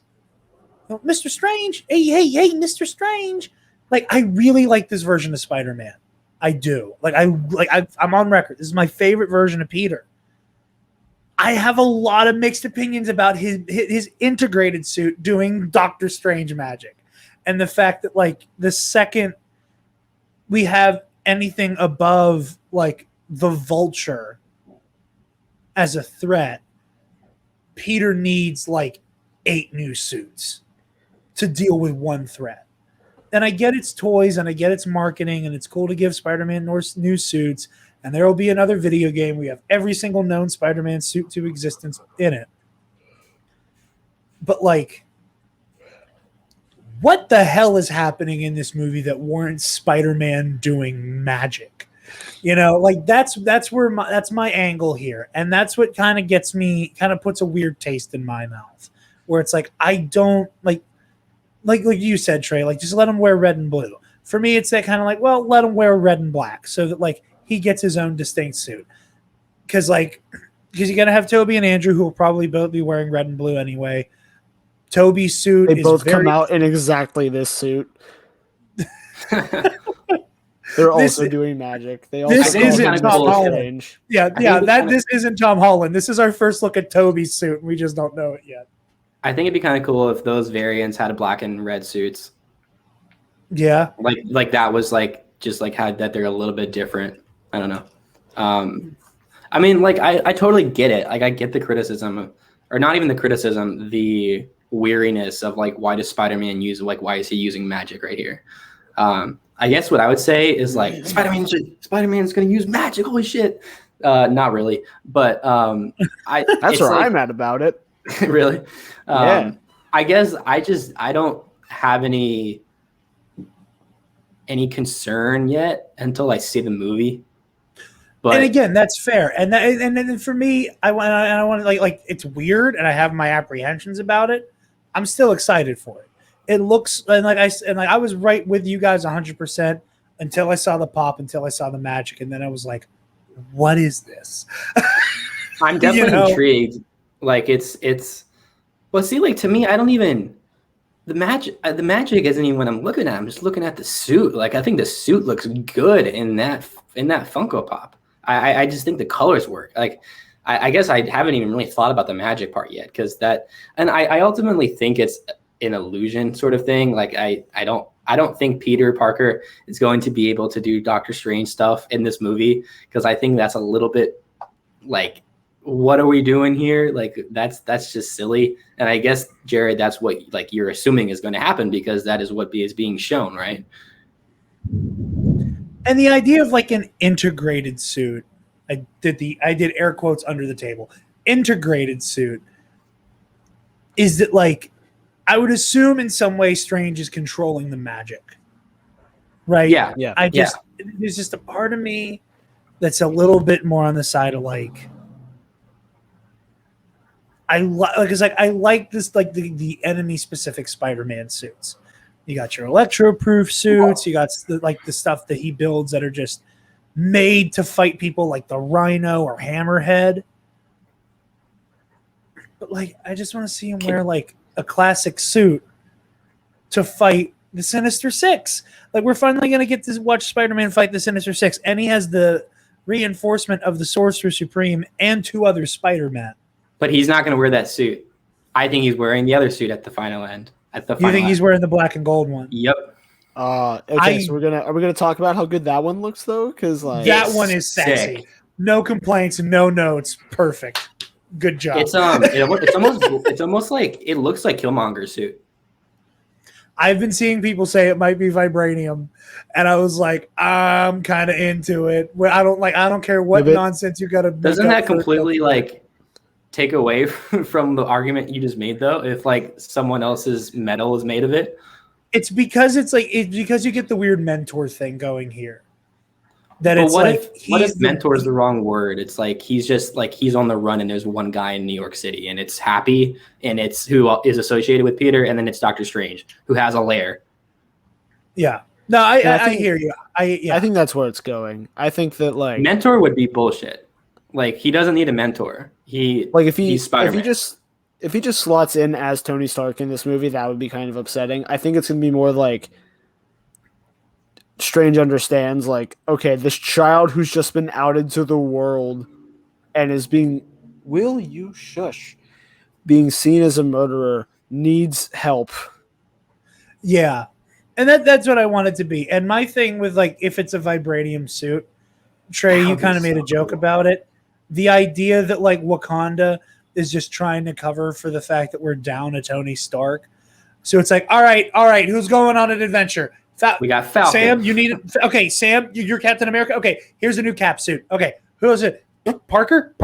Oh, Mr. Strange. Hey, Mr. Strange. Like, I really like this version of Spider-Man. I do. I'm on record. This is my favorite version of Peter. I have a lot of mixed opinions about his integrated suit doing Doctor Strange magic. And the fact that, like, the second we have anything above, like, the Vulture as a threat, Peter needs like 8 new suits to deal with one threat. And I get it's toys and I get it's marketing and it's cool to give Spider-Man new suits. And there will be another video game. We have every single known Spider-Man suit to existence in it. But like, what the hell is happening in this movie that warrants Spider-Man doing magic? You know, like that's my angle here, and that's what kind of gets me, kind of puts a weird taste in my mouth, where it's like I don't like you said, Trey, like just let him wear red and blue. For me, it's that kind of like, well, let him wear red and black so that like he gets his own distinct suit, because you gotta have Toby and Andrew, who will probably both be wearing red and blue anyway. Toby's suit, they both come out in exactly this suit. They're also doing magic. This isn't Tom Holland. This isn't Tom Holland. This is our first look at Toby's suit, and we just don't know it yet. I think it'd be kind of cool if those variants had black and red suits. Yeah, like that was like just like how that they're a little bit different. I don't know. I mean, like I totally get it. Like I get the criticism, or not even the criticism, the weariness of like why does Spider-Man use, like why is he using magic right here? I guess what I would say is like Spider-Man's going to use magic. Holy shit! Not really, but that's where I'm at about it. Really? Yeah. I guess I don't have any concern yet until I see the movie. But and again, that's fair. And then for me, I want to like it's weird, and I have my apprehensions about it. I'm still excited for it. It looks and I was right with you guys 100% until I saw the pop, until I saw the magic, and then I was like, "What is this?" I'm definitely intrigued. Like it's. Well, see, like to me, I don't even the magic. The magic isn't even what I'm looking at. I'm just looking at the suit. Like I think the suit looks good in that Funko Pop. I just think the colors work. Like I guess I haven't even really thought about the magic part yet, because that, and I ultimately think it's an illusion sort of thing. Like I don't think Peter Parker is going to be able to do Doctor Strange stuff in this movie, because I think that's a little bit like, what are we doing here? Like that's just silly. And I guess, Jarod, that's what like you're assuming is going to happen, because that is what is being shown, right? And the idea of like an integrated suit, I did air quotes under the table, integrated suit, is that like, I would assume in some way Strange is controlling the magic, right? Yeah. There's just a part of me that's a little bit more on the side of like, I like this, like the enemy specific Spider-Man suits. You got your electro-proof suits. You got the stuff that he builds that are just made to fight people like the Rhino or Hammerhead. But like, I just want to see him wear like a classic suit to fight the Sinister Six. Like, we're finally going to get to watch Spider-Man fight the Sinister Six, and he has the reinforcement of the Sorcerer Supreme and 2 other Spider-Man. But he's not going to wear that suit. I think he's wearing the other suit at the final end. You think he's wearing the black and gold one? Yep. Okay, so are we gonna talk about how good that one looks though? Because like that one is sexy. Sick. No complaints, no notes. Perfect. Good job. It's almost like it looks like Killmonger's suit. I've been seeing people say it might be vibranium, and I was like, I'm kind of into it. I don't care what nonsense you got to. Doesn't that completely like take away from the argument you just made, though, if like someone else's metal is made of it? It's because it's because you get the weird mentor thing going here. That But it's what like if mentor is the wrong word? It's like he's just like he's on the run, and there's one guy in New York City, and it's Happy, and it's who is associated with Peter, and then it's Doctor Strange, who has a lair. Yeah. No, I hear you. I think that's where it's going. I think that like mentor would be bullshit. Like he doesn't need a mentor. He's Spider-Man. If he just slots in as Tony Stark in this movie, that would be kind of upsetting. I think it's gonna be more like Strange understands, like, okay, this child who's just been outed to the world and is being being seen as a murderer needs help. Yeah. And that's what I want it to be. And my thing with like if it's a vibranium suit, Trey, you kind of made a joke about it. The idea that like Wakanda is just trying to cover for the fact that we're down a Tony Stark. So it's like, all right, who's going on an adventure? We got Falcon. Sam, you need it. Okay, Sam, you're Captain America. Okay, here's a new Cap suit. Okay, who is it? Parker?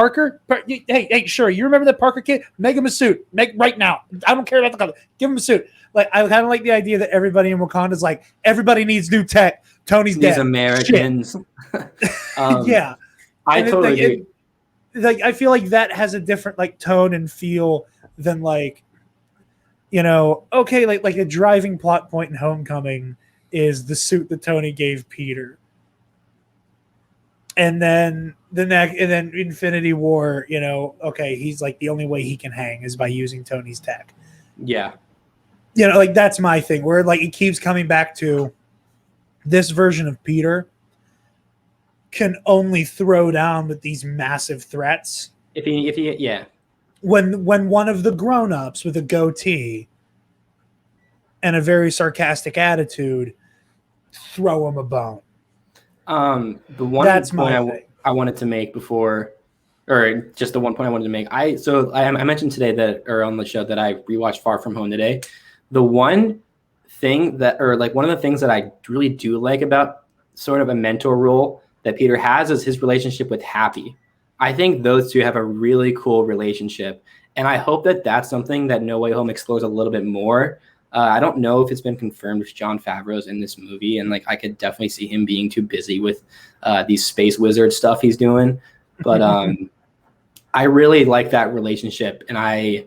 Hey, sure. You remember that Parker kid? Make him a suit. Right now. I don't care about the color. Give him a suit. Like I kind of like the idea that everybody in Wakanda is like, everybody needs new tech. Tony's dead. These Americans. Yeah. I totally agree. Like I feel like that has a different like tone and feel than like, okay, like a driving plot point in Homecoming is the suit that Tony gave Peter. And then Infinity War, okay, he's like the only way he can hang is by using Tony's tech. Yeah. Like that's my thing where like it keeps coming back to this version of Peter can only throw down with these massive threats. If he yeah. When one of the grown-ups with a goatee and a very sarcastic attitude throw him a bone. The one point I wanted to make before, or just the one point I wanted to make. I mentioned today that, or on the show, that I rewatched Far From Home today. The one thing that, or like one of the things that I really do like about sort of a mentor role that Peter has is his relationship with Happy. I think those two have a really cool relationship, and I hope that that's something that No Way Home explores a little bit more. I don't know if it's been confirmed if Jon Favreau's in this movie, and like I could definitely see him being too busy with these space wizard stuff he's doing. But I really like that relationship, and I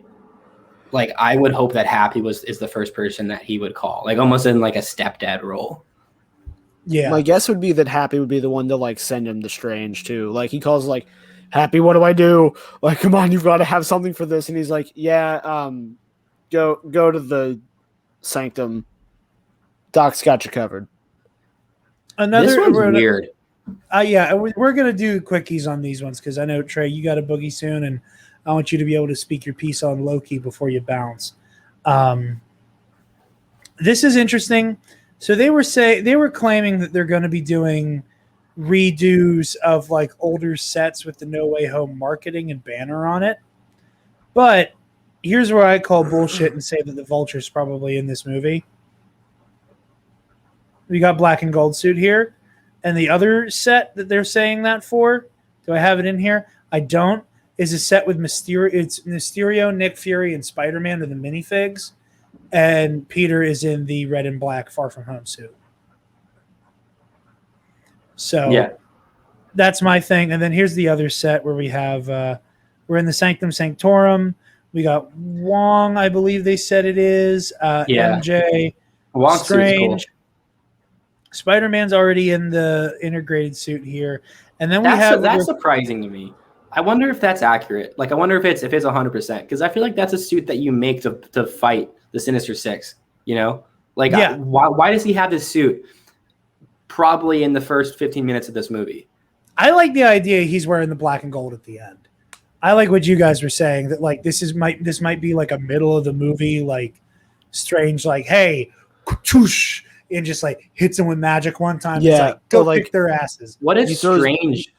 would hope that Happy is the first person that he would call, like almost in like a stepdad role. Yeah, my guess would be that Happy would be the one to like send him to Strange too. Like he calls like, Happy, what do I do? Like, come on, you've got to have something for this. And he's like, yeah, go to the Sanctum. Doc's got you covered. This one's weird. Yeah, we're gonna do quickies on these ones because I know Trey, you got a boogie soon, and I want you to be able to speak your piece on Loki before you bounce. This is interesting. So they were claiming that they're going to be doing redos of like older sets with the No Way Home marketing and banner on it, but here's where I call bullshit and say that the Vulture's probably in this movie. We got black and gold suit here. And the other set that they're saying that for, do I have it in here? I don't. Is a set with Mysterio. It's Mysterio, Nick Fury, and Spider-Man are the minifigs. And Peter is in the red and black Far From Home suit. So yeah, that's my thing. And then here's the other set where we have, we're in the Sanctum Sanctorum. We got Wong, I believe they said it is. MJ, Wong's Strange. Cool. Spider-Man's already in the integrated suit here. And then that's surprising to me. I wonder if that's accurate. Like, I wonder if it's 100%, because I feel like that's a suit that you make to fight the Sinister Six, Like, yeah. Why does he have this suit probably in the first 15 minutes of this movie? I like the idea he's wearing the black and gold at the end. I like what you guys were saying, that like this might be like a middle of the movie, like Strange, like, hey, whoosh, and just like hits them with magic one time. Yeah, it's like, go kick their asses. What if Strange?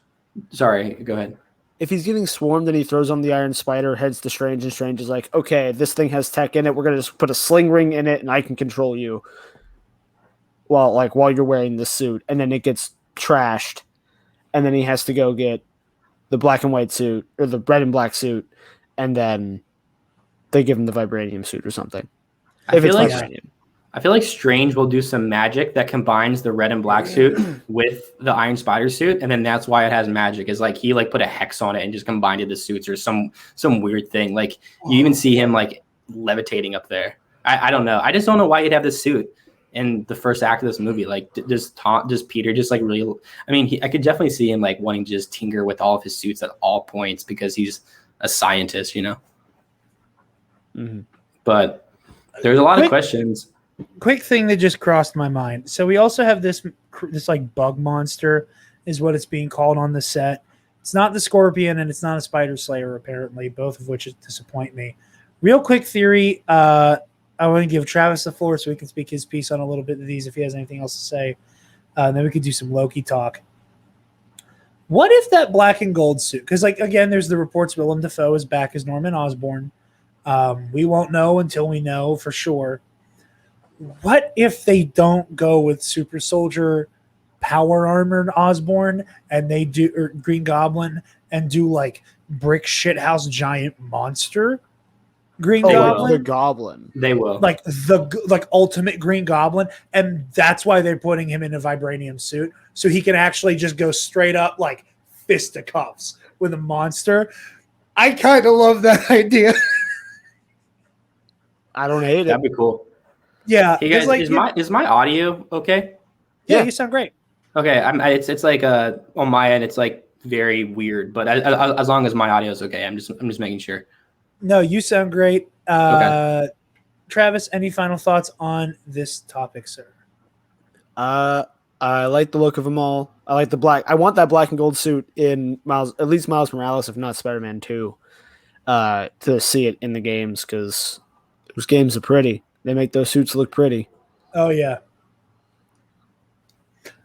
Sorry, go ahead. If he's getting swarmed and he throws on the Iron Spider, heads to Strange, and Strange is like, okay, this thing has tech in it. We're gonna just put a sling ring in it, and I can control you. While you're wearing this suit, and then it gets trashed, and then he has to go get the black and white suit or the red and black suit, and then they give him the vibranium suit or something. I feel like vibranium. I feel like Strange will do some magic that combines the red and black suit with the Iron Spider suit, and then that's why it has magic. Is like he like put a hex on it and just combined the suits or some weird thing. Like you even see him like levitating up there. I don't know. I just don't know why he'd have this suit in the first act of this movie. Like does Peter just like really? I mean, I could definitely see him like wanting to just tinker with all of his suits at all points because he's a scientist, you know. Mm-hmm. But there's a lot of questions. Quick thing that just crossed my mind. So we also have this like bug monster is what it's being called on the set. It's not the Scorpion and it's not a Spider Slayer, apparently, both of which disappoint me. Real quick theory. I want to give Travis the floor so he can speak his piece on a little bit of these if he has anything else to say. Then we could do some Loki talk. What if that black and gold suit? Because, like, again, there's the reports Willem Dafoe is back as Norman Osborn. We won't know until we know for sure. What if they don't go with Super Soldier, Power Armored Osborn, and they do or Green Goblin and do like brick shithouse giant monster Green Goblin? The Goblin. They will like ultimate Green Goblin, and that's why they're putting him in a vibranium suit so he can actually just go straight up like fisticuffs with a monster. I kind of love that idea. I don't hate it. That'd be cool. Yeah, hey guys, like, is my audio okay? Yeah, you sound great. Okay, it's like on my end, it's like very weird, but as long as my audio is okay, I'm just making sure. No, you sound great. Okay. Travis, any final thoughts on this topic, sir? I like the look of them all. I like the black. I want that black and gold suit in at least Miles Morales, if not Spider-Man 2, to see it in the games because those games are pretty. They make those suits look pretty. Oh, yeah.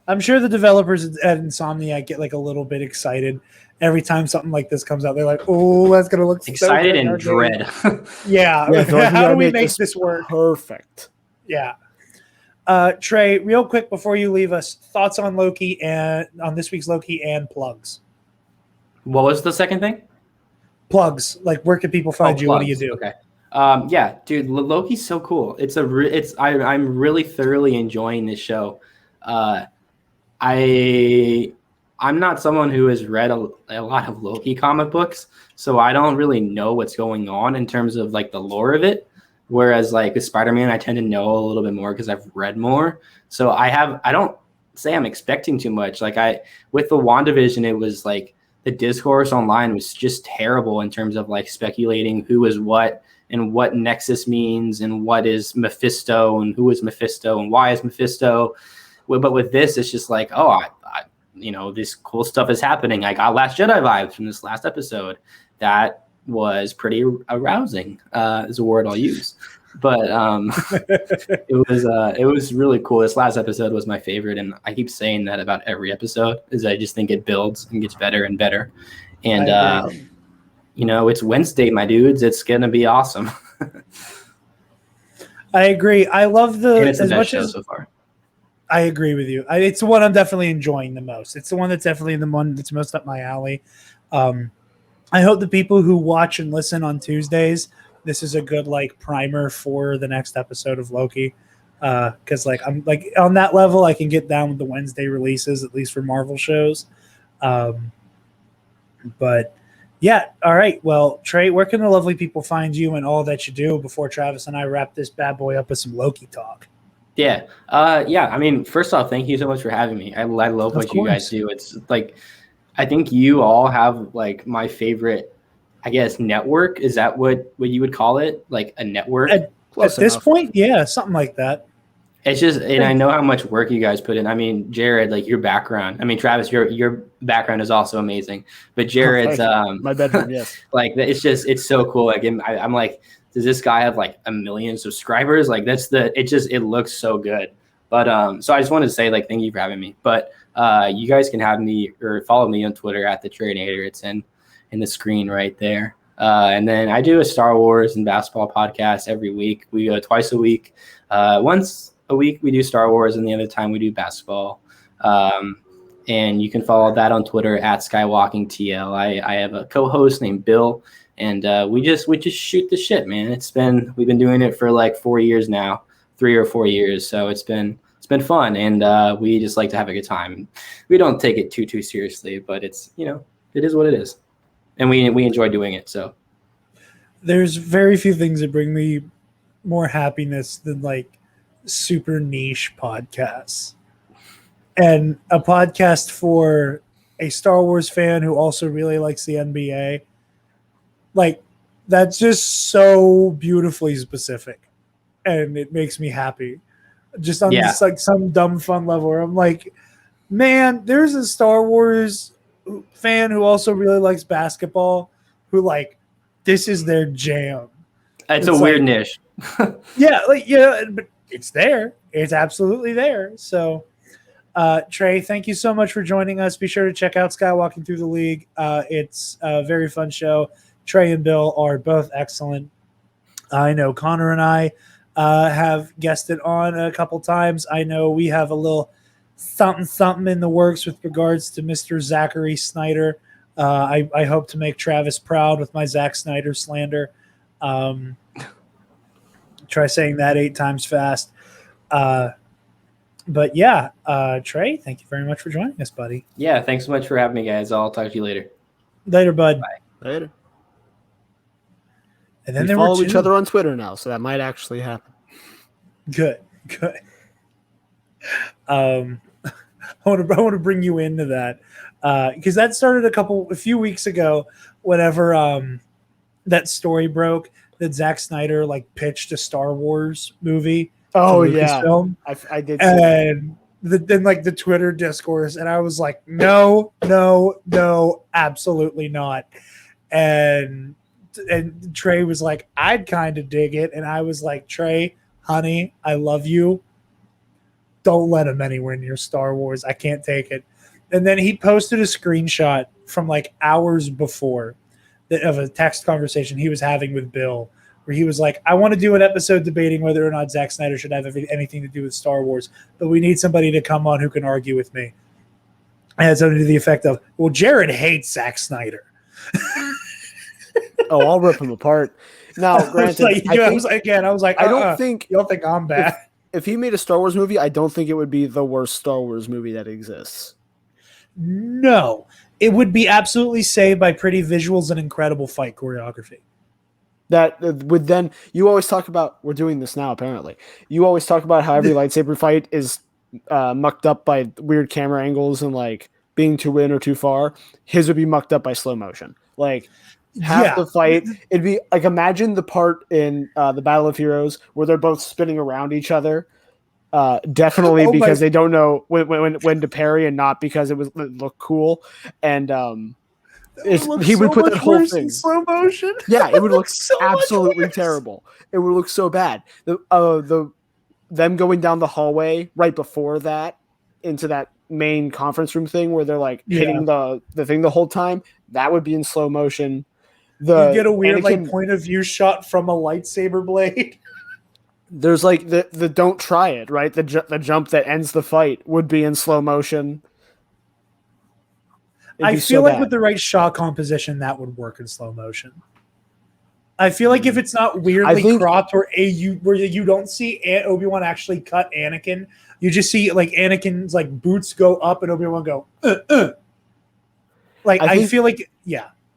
I'm sure the developers at Insomniac get like a little bit excited every time something like this comes out. They're like, oh, that's going to look excited so and dread. Yeah. How do we make this work? Perfect. Yeah. Trey, real quick before you leave us, thoughts on Loki and on this week's Loki and plugs. What was the second thing? Plugs. Like, where can people find you? Plugs. What do you do? Okay. Yeah, dude, Loki's so cool. I'm really thoroughly enjoying this show. I'm not someone who has read a lot of Loki comic books, so I don't really know what's going on in terms of like the lore of it. Whereas like with Spider-Man, I tend to know a little bit more because I've read more. So I don't say I'm expecting too much. Like with the WandaVision, it was like the discourse online was just terrible in terms of like speculating who is what and what Nexus means and what is Mephisto and who is Mephisto and why is Mephisto. But with this, it's just like, oh, this cool stuff is happening. I got Last Jedi vibes from this last episode. That was pretty arousing, is a word I'll use. But it was really cool. This last episode was my favorite, and I keep saying that about every episode. Is I just think it builds and gets better and better. And it's Wednesday, my dudes. It's gonna be awesome. I agree. I love the it's the best show so far. I agree with you. It's the one I'm definitely enjoying the most. It's the one that's definitely the one that's most up my alley. I hope the people who watch and listen on Tuesdays, this is a good like primer for the next episode of Loki. Because like I'm like on that level, I can get down with the Wednesday releases, at least for Marvel shows. But yeah, all right. Well, Trey, where can the lovely people find you and all that you do before Travis and I wrap this bad boy up with some Loki talk? Yeah. I mean, first off, thank you so much for having me. I love what you guys do. It's like, I think you all have like my favorite, I guess, network. Is that what you would call it? Like a network? At this point, yeah, something like that. It's just, and I know how much work you guys put in. I mean, Jarod, like your background. I mean, Travis, your background is also amazing. But Jarod's, my bedroom, yes. Like it's so cool. Like I'm like, does this guy have like 1 million subscribers? Like it looks so good. But so I just wanted to say like thank you for having me. But you guys can have me or follow me on Twitter at the Treynator. It's in the screen right there. And then I do a Star Wars and basketball podcast every week. We go twice a week. Once a week we do Star Wars, and the other time we do basketball. and you can follow that on Twitter at SkywalkingTL. I have a co-host named Bill, and we just shoot the shit, man. We've been doing it for like 4 years now, 3 or 4 years. So it's been fun, and we just like to have a good time. We don't take it too seriously, but it's, it is what it is, and we enjoy doing it. So There's very few things that bring me more happiness than like super niche podcasts. And a podcast for a Star Wars fan who also really likes the NBA, like, that's just so beautifully specific, and it makes me happy. Just on this like some dumb fun level where I'm like, man, there's a Star Wars fan who also really likes basketball, who like this is their jam. It's a weird niche. Yeah, but it's there. It's absolutely there. So. Trey, thank you so much for joining us. Be sure to check out Skywalking Through the League. It's a very fun show. Trey and Bill are both excellent. I know Connor and I have guested on a couple times. I know we have a little something in the works with regards to Mr. Zachary Snyder. I hope to make Travis proud with my Zack Snyder slander. Try saying that 8 times fast. But yeah, Trey, thank you very much for joining us, buddy. Yeah, thanks so much for having me, guys. I'll talk to you later. Later, bud. Bye. Later. And then we there follow were each other on Twitter now, so that might actually happen. Good. I want to bring you into that because that started a few weeks ago. Whenever that story broke that Zack Snyder like pitched a Star Wars movie. Oh yeah, I did. And then like the Twitter discourse, and I was like, no, absolutely not. And Trey was like, I'd kind of dig it, and I was like, Trey, honey, I love you. Don't let him anywhere near Star Wars. I can't take it. And then he posted a screenshot from like hours before of a text conversation he was having with Bill, where he was like, I want to do an episode debating whether or not Zack Snyder should have anything to do with Star Wars, but we need somebody to come on who can argue with me. I had something to the effect of, well, Jarod hates Zack Snyder. Oh, I'll rip him apart. Now, granted, I was like, I don't think you don't think I'm bad. If he made a Star Wars movie, I don't think it would be the worst Star Wars movie that exists. No, it would be absolutely saved by pretty visuals and incredible fight choreography. That would then, you always talk about, we're doing this now apparently, you always talk about how every lightsaber fight is mucked up by weird camera angles and like being too in or too far. His would be mucked up by slow motion. Like half the fight, it'd be like, imagine the part in the Battle of Heroes where they're both spinning around each other. Definitely because they don't know when to parry and not because it looked cool. And he would put that whole thing in slow motion. Yeah, it would look so absolutely terrible. It would look so bad. Them going down the hallway right before that into that main conference room thing where they're like hitting the thing the whole time, that would be in slow motion. You get a weird like point of view shot from a lightsaber blade. There's like the don't try it, right? The jump that ends the fight would be in slow motion. I feel like with the right shot composition, that would work in slow motion. I feel like if it's not weirdly cropped or where you don't see Obi-Wan actually cut Anakin, you just see like Anakin's like boots go up and Obi-Wan go. Like I feel like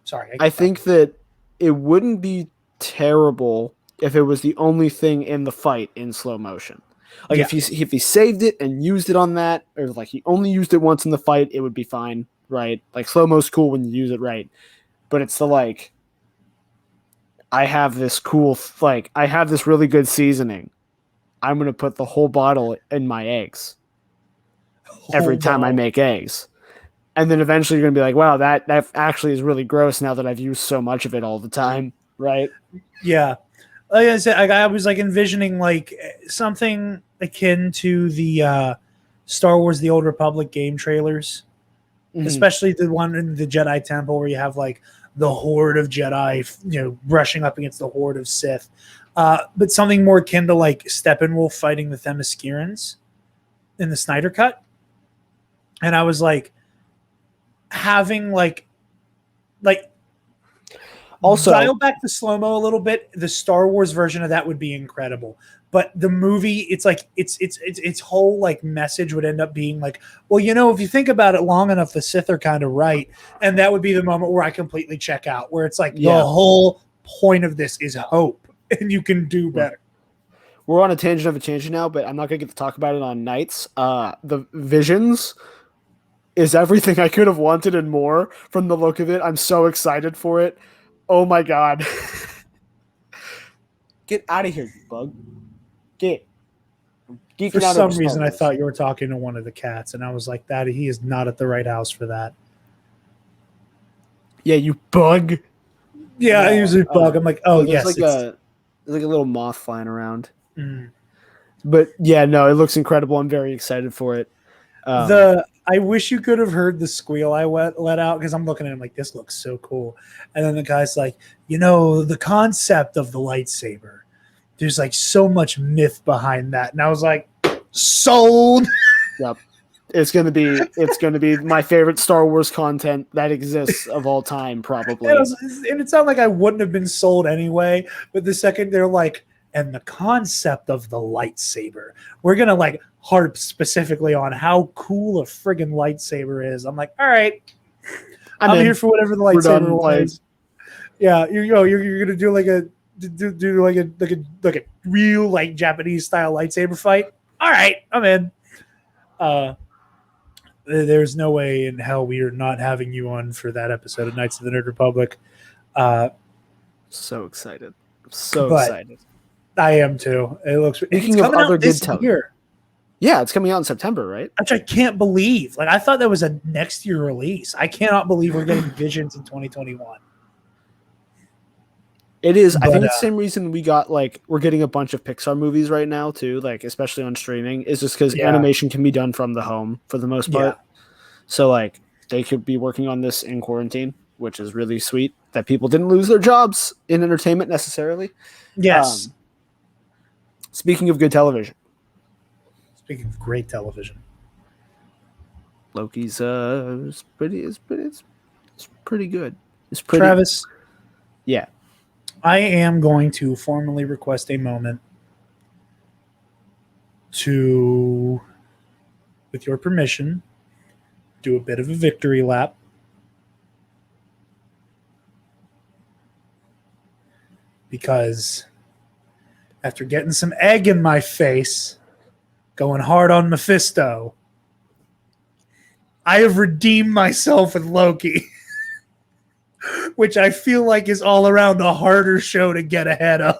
Sorry. I think that it wouldn't be terrible if it was the only thing in the fight in slow motion. Like if he saved it and used it on that, or like he only used it once in the fight, it would be fine. Right, like slow-mo's cool when you use it right, but it's the like, I have this really good seasoning. I'm gonna put the whole bottle in my eggs every time I make eggs, and then eventually you're gonna be like, wow, that actually is really gross now that I've used so much of it all the time, right? Yeah, like I said, I was like envisioning like something akin to the Star Wars: The Old Republic game trailers. Mm-hmm. Especially the one in the Jedi Temple where you have like the horde of Jedi, brushing up against the horde of Sith. But something more akin to like Steppenwolf fighting the Themyscirans in the Snyder Cut. And I was like, having like Also, dial back the slow-mo a little bit. The Star Wars version of that would be incredible. But the movie, it's like its whole like message would end up being like, well, if you think about it long enough, the Sith are kind of right, and that would be the moment where I completely check out, where it's like the whole point of this is hope, and you can do better. We're on a tangent of a tangent now, but I'm not gonna get to talk about it on nights. The Visions is everything I could have wanted and more from the look of it. I'm so excited for it. Oh my god. Get out of here, you bug. Get. For some reason, I thought you were talking to one of the cats, and I was like, "That he is not at the right house for that." Yeah, you bug. Yeah, I usually bug. I'm like, "Oh yes." There's like a little moth flying around. Mm. But yeah, no, it looks incredible. I'm very excited for it. I wish you could have heard the squeal I let out, because I'm looking at him like, this looks so cool. And then the guy's like, the concept of the lightsaber, there's like so much myth behind that. And I was like, sold. Yep. It's gonna be my favorite Star Wars content that exists of all time, probably. And it sounded like I wouldn't have been sold anyway, but the second they're like, and the concept of the lightsaber, we're gonna like harp specifically on how cool a friggin' lightsaber is. I'm like, all right, I'm here for whatever the lightsaber was. Yeah, you're gonna do like a real like Japanese style lightsaber fight. All right, I'm in. There's no way in hell we are not having you on for that episode of Knights of the Nerd Republic. So excited. Excited. I am too. It looks. Speaking of other good television. Yeah, it's coming out in September, right? Which I can't believe. Like, I thought that was a next year release. I cannot believe we're getting Visions in 2021. It is. I think it's the same reason we're getting a bunch of Pixar movies right now too, like especially on streaming, is just because animation can be done from the home for the most part. Yeah. So like they could be working on this in quarantine, which is really sweet that people didn't lose their jobs in entertainment necessarily. Yes. Speaking of good television. Speaking of great television. Loki's it's pretty good. It's pretty. Travis. Yeah. I am going to formally request a moment to, with your permission, do a bit of a victory lap. Because after getting some egg in my face, going hard on Mephisto, I have redeemed myself with Loki. Which I feel like is all around a harder show to get ahead of.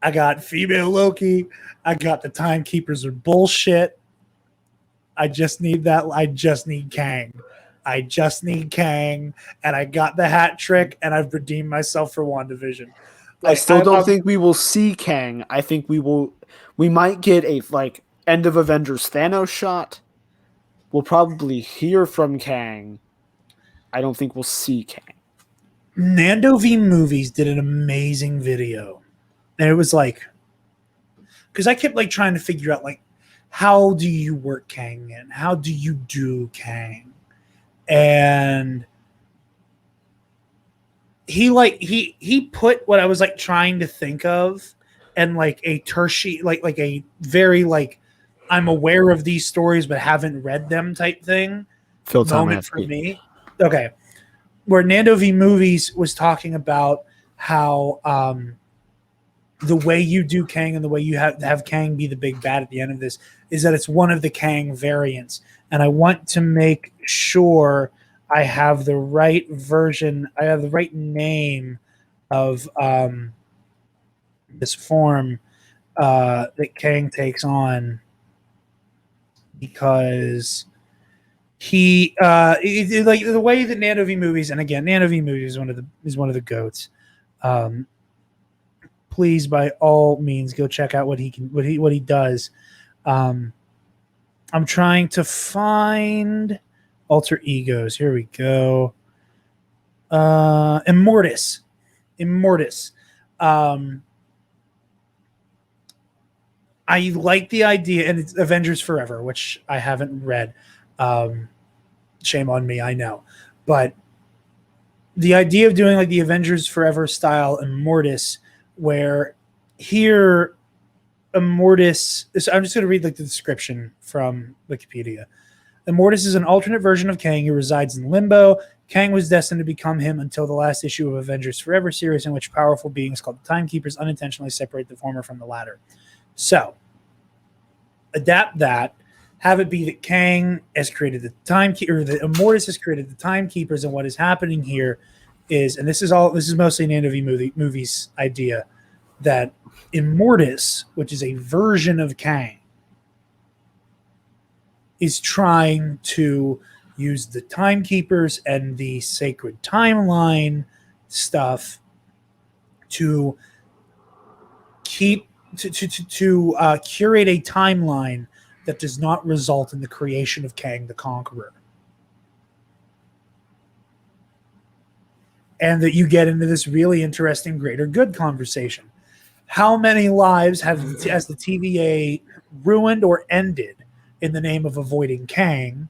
I got female Loki. I got the Timekeepers are bullshit. I just need Kang. And I got the hat trick, and I've redeemed myself for WandaVision. Like, I still don't think we will see Kang. I think we might get a end of Avengers Thanos shot. We'll probably hear from Kang. I don't think we'll see Kang. Nando V Movies did an amazing video. And it was like, because I kept trying to figure out how do you work Kang in? How do you do Kang? And he put what I was trying to think of, and a tertiary, like a very I'm aware of these stories but haven't read them type thing. Moment for me. Okay. Where Nando V Movies was talking about how the way you do Kang and the way you have Kang be the big bad at the end of this is that it's one of the Kang variants. And I want to make sure I have the right version, I have the right name of this form that Kang takes on. Because he the way that Nando V Movies, and again, Nando V Movies is one of the goats. Please, by all means, go check out what he does. I'm trying to find alter egos. Here we go. Immortus. I like the idea, and it's Avengers Forever, which I haven't read. Shame on me, I know. But the idea of doing like the Avengers Forever style Immortus, where here Immortus, so I'm just going to read like the description from Wikipedia. Immortus is an alternate version of Kang who resides in Limbo. Kang was destined to become him until the last issue of Avengers Forever series, in which powerful beings called the Timekeepers unintentionally separate the former from the latter. So, adapt that. Have it be that Kang has created the Timekeeper, or that Immortus has created the Timekeepers, and what is happening here is, and this is mostly an Andy movie's idea, that Immortus, which is a version of Kang, is trying to use the Timekeepers and the sacred timeline stuff to keep to curate a timeline that does not result in the creation of Kang the Conqueror. And that you get into this really interesting greater good conversation. How many lives has the TVA ruined or ended in the name of avoiding Kang?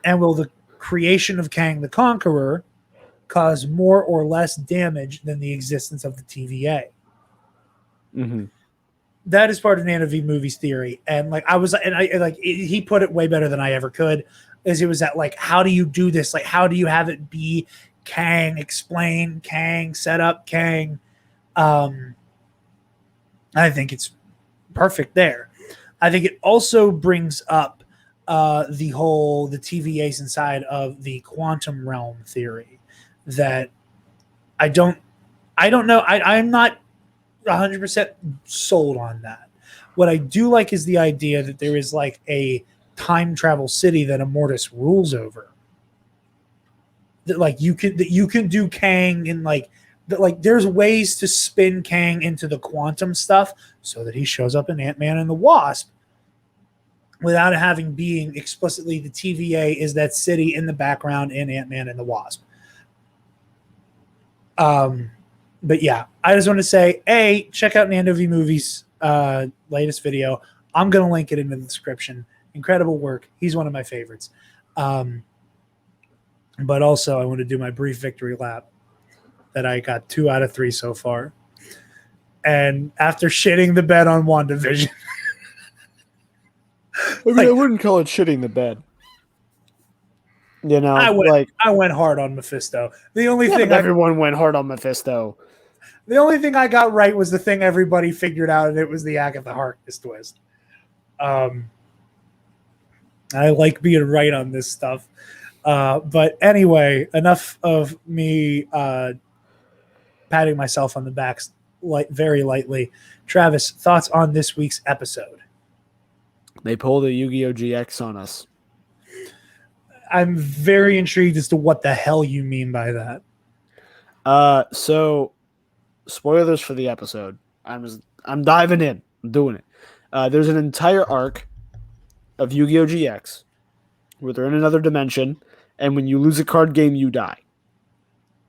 And will the creation of Kang the Conqueror cause more or less damage than the existence of the TVA? Mm-hmm. That is part of Nano V Movies theory. And like he put it way better than I ever could. As it was that, like, how do you do this? Like, how do you have it be Kang, explain Kang, set up Kang? I think it's perfect there. I think it also brings up the TVA's inside of the quantum realm theory that I don't know. I'm not 100% sold on that. What I do like is the idea that there is like a time travel city that Immortus rules over. That like you can do Kang in like that, like there's ways to spin Kang into the quantum stuff so that he shows up in Ant-Man and the Wasp without having being explicitly the TVA is that city in the background in Ant-Man and the Wasp. But yeah, I just want to say, check out Nando V Movies' latest video. I'm going to link it in the description. Incredible work. He's one of my favorites. But also, I want to do my brief victory lap that I got 2 out of 3 so far. And after shitting the bed on WandaVision. I wouldn't call it shitting the bed. You know, I went hard on Mephisto. The only thing everyone went hard on Mephisto. The only thing I got right was the thing everybody figured out, and it was the Agatha Harkness twist. I like being right on this stuff. But anyway, enough of me patting myself on the back very lightly. Travis, thoughts on this week's episode? They pulled a Yu-Gi-Oh! GX on us. I'm very intrigued as to what the hell you mean by that. So spoilers for the episode. I'm diving in. I'm doing it. There's an entire arc of Yu-Gi-Oh! GX where they're in another dimension, and when you lose a card game, you die.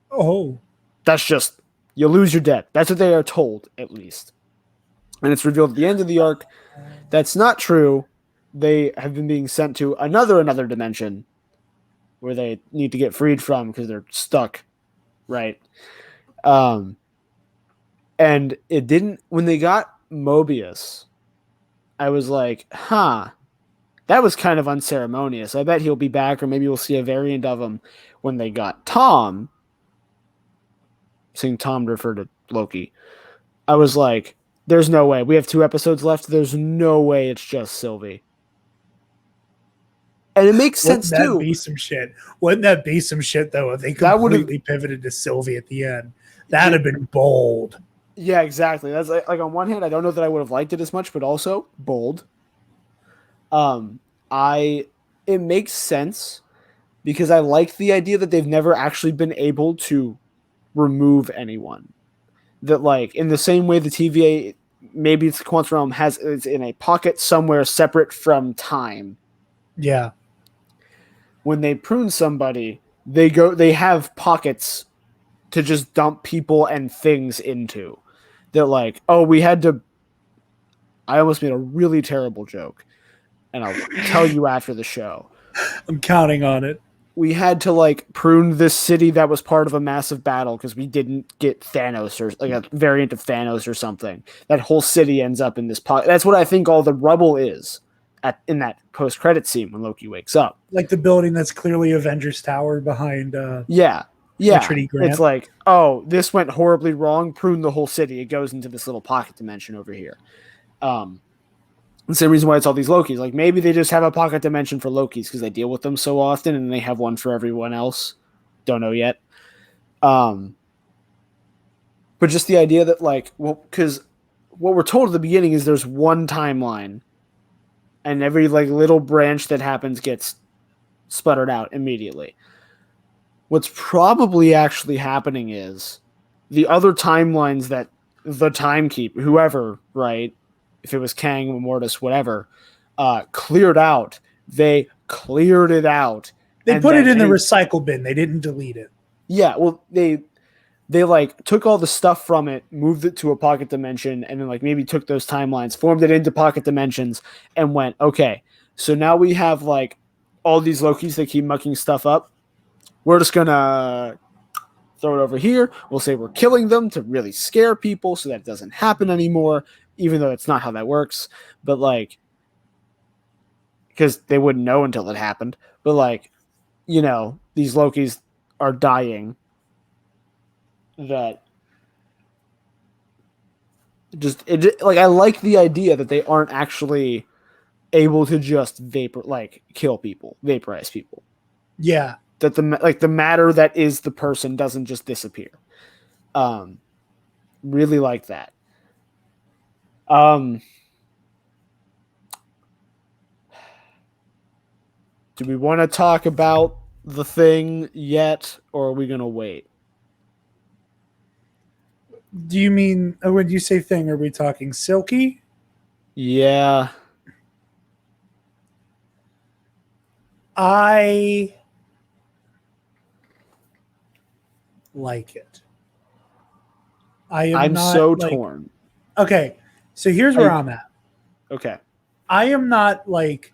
Oh. That's just, you lose your debt. That's what they are told, at least. And it's revealed at the end of the arc that's not true. They have been being sent to another dimension where they need to get freed from because they're stuck, right? And it didn't, when they got Mobius, I was like, that was kind of unceremonious. I bet he'll be back, or maybe we'll see a variant of him. When they got Tom, seeing Tom refer to Loki, I was like, there's no way. We have 2 episodes left. There's no way it's just Sylvie. And it makes sense, too. Wouldn't that be some shit? Wouldn't that be some shit, though, if they completely pivoted to Sylvie at the end? That'd have been bold. Yeah, exactly. That's like on one hand, I don't know that I would have liked it as much, but also bold. It makes sense because I like the idea that they've never actually been able to remove anyone. That, like, in the same way the TVA, maybe it's the quantum realm, it's in a pocket somewhere separate from time. Yeah. When they prune somebody, they have pockets to just dump people and things into. That, like, oh, we had to I almost made a really terrible joke, and I'll tell you after the show. I'm counting on it. We had to like prune this city that was part of a massive battle because we didn't get Thanos or like a variant of Thanos or something. That whole city ends up in this pocket. That's what I think all the rubble is in that post-credit scene when Loki wakes up. Like the building that's clearly Avengers Tower behind. Yeah. Trinity Grant. It's like, oh, this went horribly wrong. Prune the whole city. It goes into this little pocket dimension over here. The same reason why it's all these Lokis. Like maybe they just have a pocket dimension for Lokis because they deal with them so often, and they have one for everyone else. Don't know yet. But just the idea that like, well, because what we're told at the beginning is there's one timeline, and every like little branch that happens gets sputtered out immediately. What's probably actually happening is the other timelines that the Timekeeper, whoever, right? If it was Kang, Mortis, whatever, cleared out. They cleared it out. They put it in the recycle bin. They didn't delete it. Yeah, well, they like took all the stuff from it, moved it to a pocket dimension, and then like maybe took those timelines, formed it into pocket dimensions, and went, okay, so now we have like all these Lokis that keep mucking stuff up. We're just gonna throw it over here. We'll say we're killing them to really scare people so that it doesn't happen anymore, even though it's not how that works. But like, because they wouldn't know until it happened. But like, you know, these Lokis are dying. That like I like the idea that they aren't actually able to just kill people, vaporize people. Yeah. That the matter that is the person doesn't just disappear. Really like that. Do we want to talk about the thing yet, or are we gonna wait? Do you mean when you say thing? Are we talking Silky? Yeah. I like it. I'm not, so like, torn. Okay, so here's where I'm at. Okay. I am not like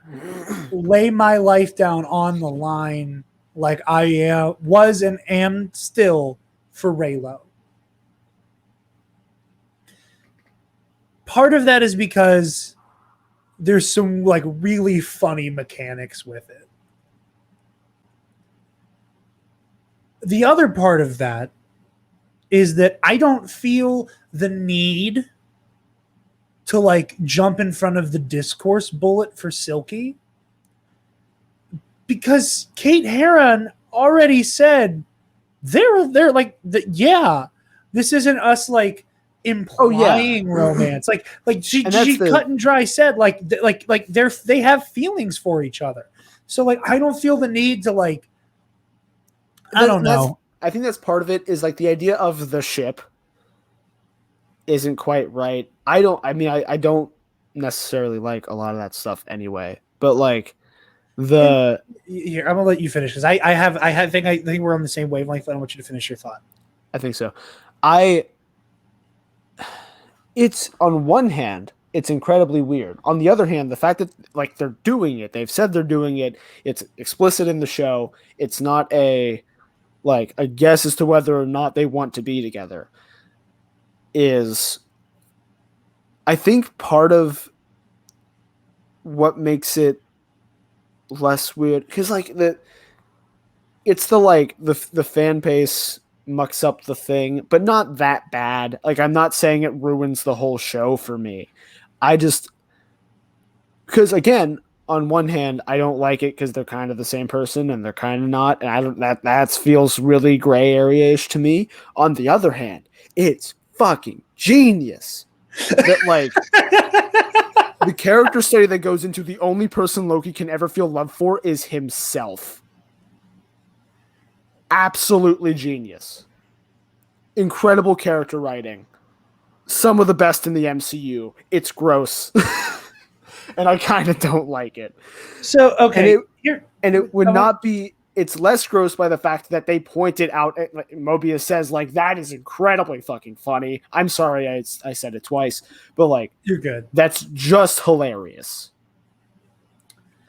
lay my life down on the line like I was and am still for Raylo. Part of that is because there's some like really funny mechanics with it. The other part of that is that I don't feel the need to like jump in front of the discourse bullet for Silky, because Kate Herron already said they're like yeah, this isn't us like implying romance. Like she cut and dry said like they have feelings for each other. So like I don't feel the need to like I don't know. I think that's part of it is like the idea of the ship isn't quite right. I don't necessarily like a lot of that stuff anyway, but like here, I'm gonna let you finish because I think we're on the same wavelength. I want you to finish your thought. I think so. It's on one hand, it's incredibly weird. On the other hand, the fact that like they're doing it, they've said they're doing it. It's explicit in the show. It's not a guess as to whether or not they want to be together. Is I think part of what makes it less weird because like the fan base mucks up the thing, but not that bad. Like I'm not saying it ruins the whole show for me. I just because again, on one hand, I don't like it because they're kind of the same person and they're kind of not, and I don't that feels really gray area-ish to me. On the other hand, it's fucking genius that like the character study that goes into the only person Loki can ever feel love for is himself. Absolutely genius. Incredible character writing. Some of the best in the MCU. It's gross. And I kind of don't like it. So, okay. And it would not be it's less gross by the fact that they pointed out. Like, Mobius says, like, that is incredibly fucking funny. I'm sorry I said it twice, but like, You're good. that's just hilarious.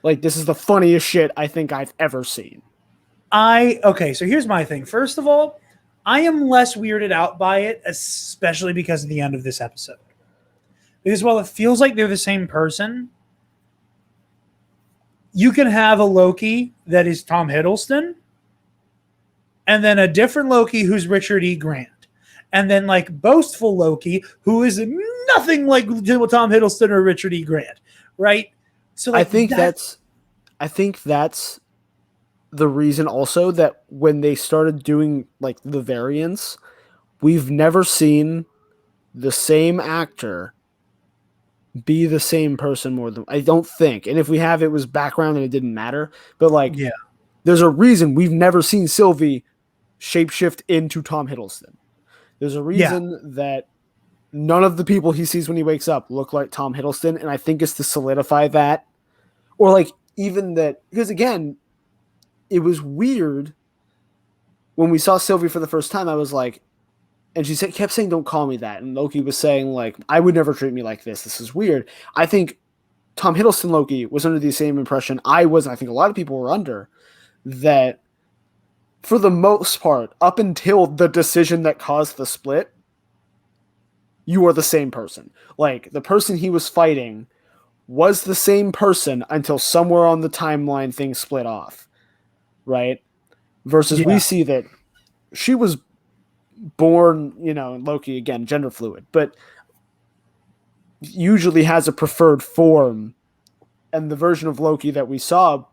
Like, this is the funniest shit I think I've ever seen. Okay, so here's my thing. First of all, I am less weirded out by it, especially because of the end of this episode. Because while it feels like they're the same person, you can have a Loki that is Tom Hiddleston, and then a different Loki who's Richard E. Grant, and then like boastful Loki who is nothing like Tom Hiddleston or Richard E. Grant, right? So like, I think that's the reason also that when they started doing like the variants, we've never seen the same actor be the same person more than I don't think. And if we have, it was background and it didn't matter. But like, yeah, there's a reason we've never seen Sylvie shapeshift into Tom Hiddleston. There's a reason that none of the people he sees when he wakes up look like Tom Hiddleston. And I think it's to solidify that, or like even that, because again, it was weird when we saw Sylvie for the first time. I was like, and she kept saying, "Don't call me that." And Loki was saying, like, "I would never treat me like this. This is weird." I think Tom Hiddleston Loki was under the same impression I was, and I think a lot of people were under, that for the most part, up until the decision that caused the split, you are the same person. Like, the person he was fighting was the same person until somewhere on the timeline things split off, right? Versus we see that she was born, Loki, again, gender fluid, but usually has a preferred form, and the version of Loki that we saw,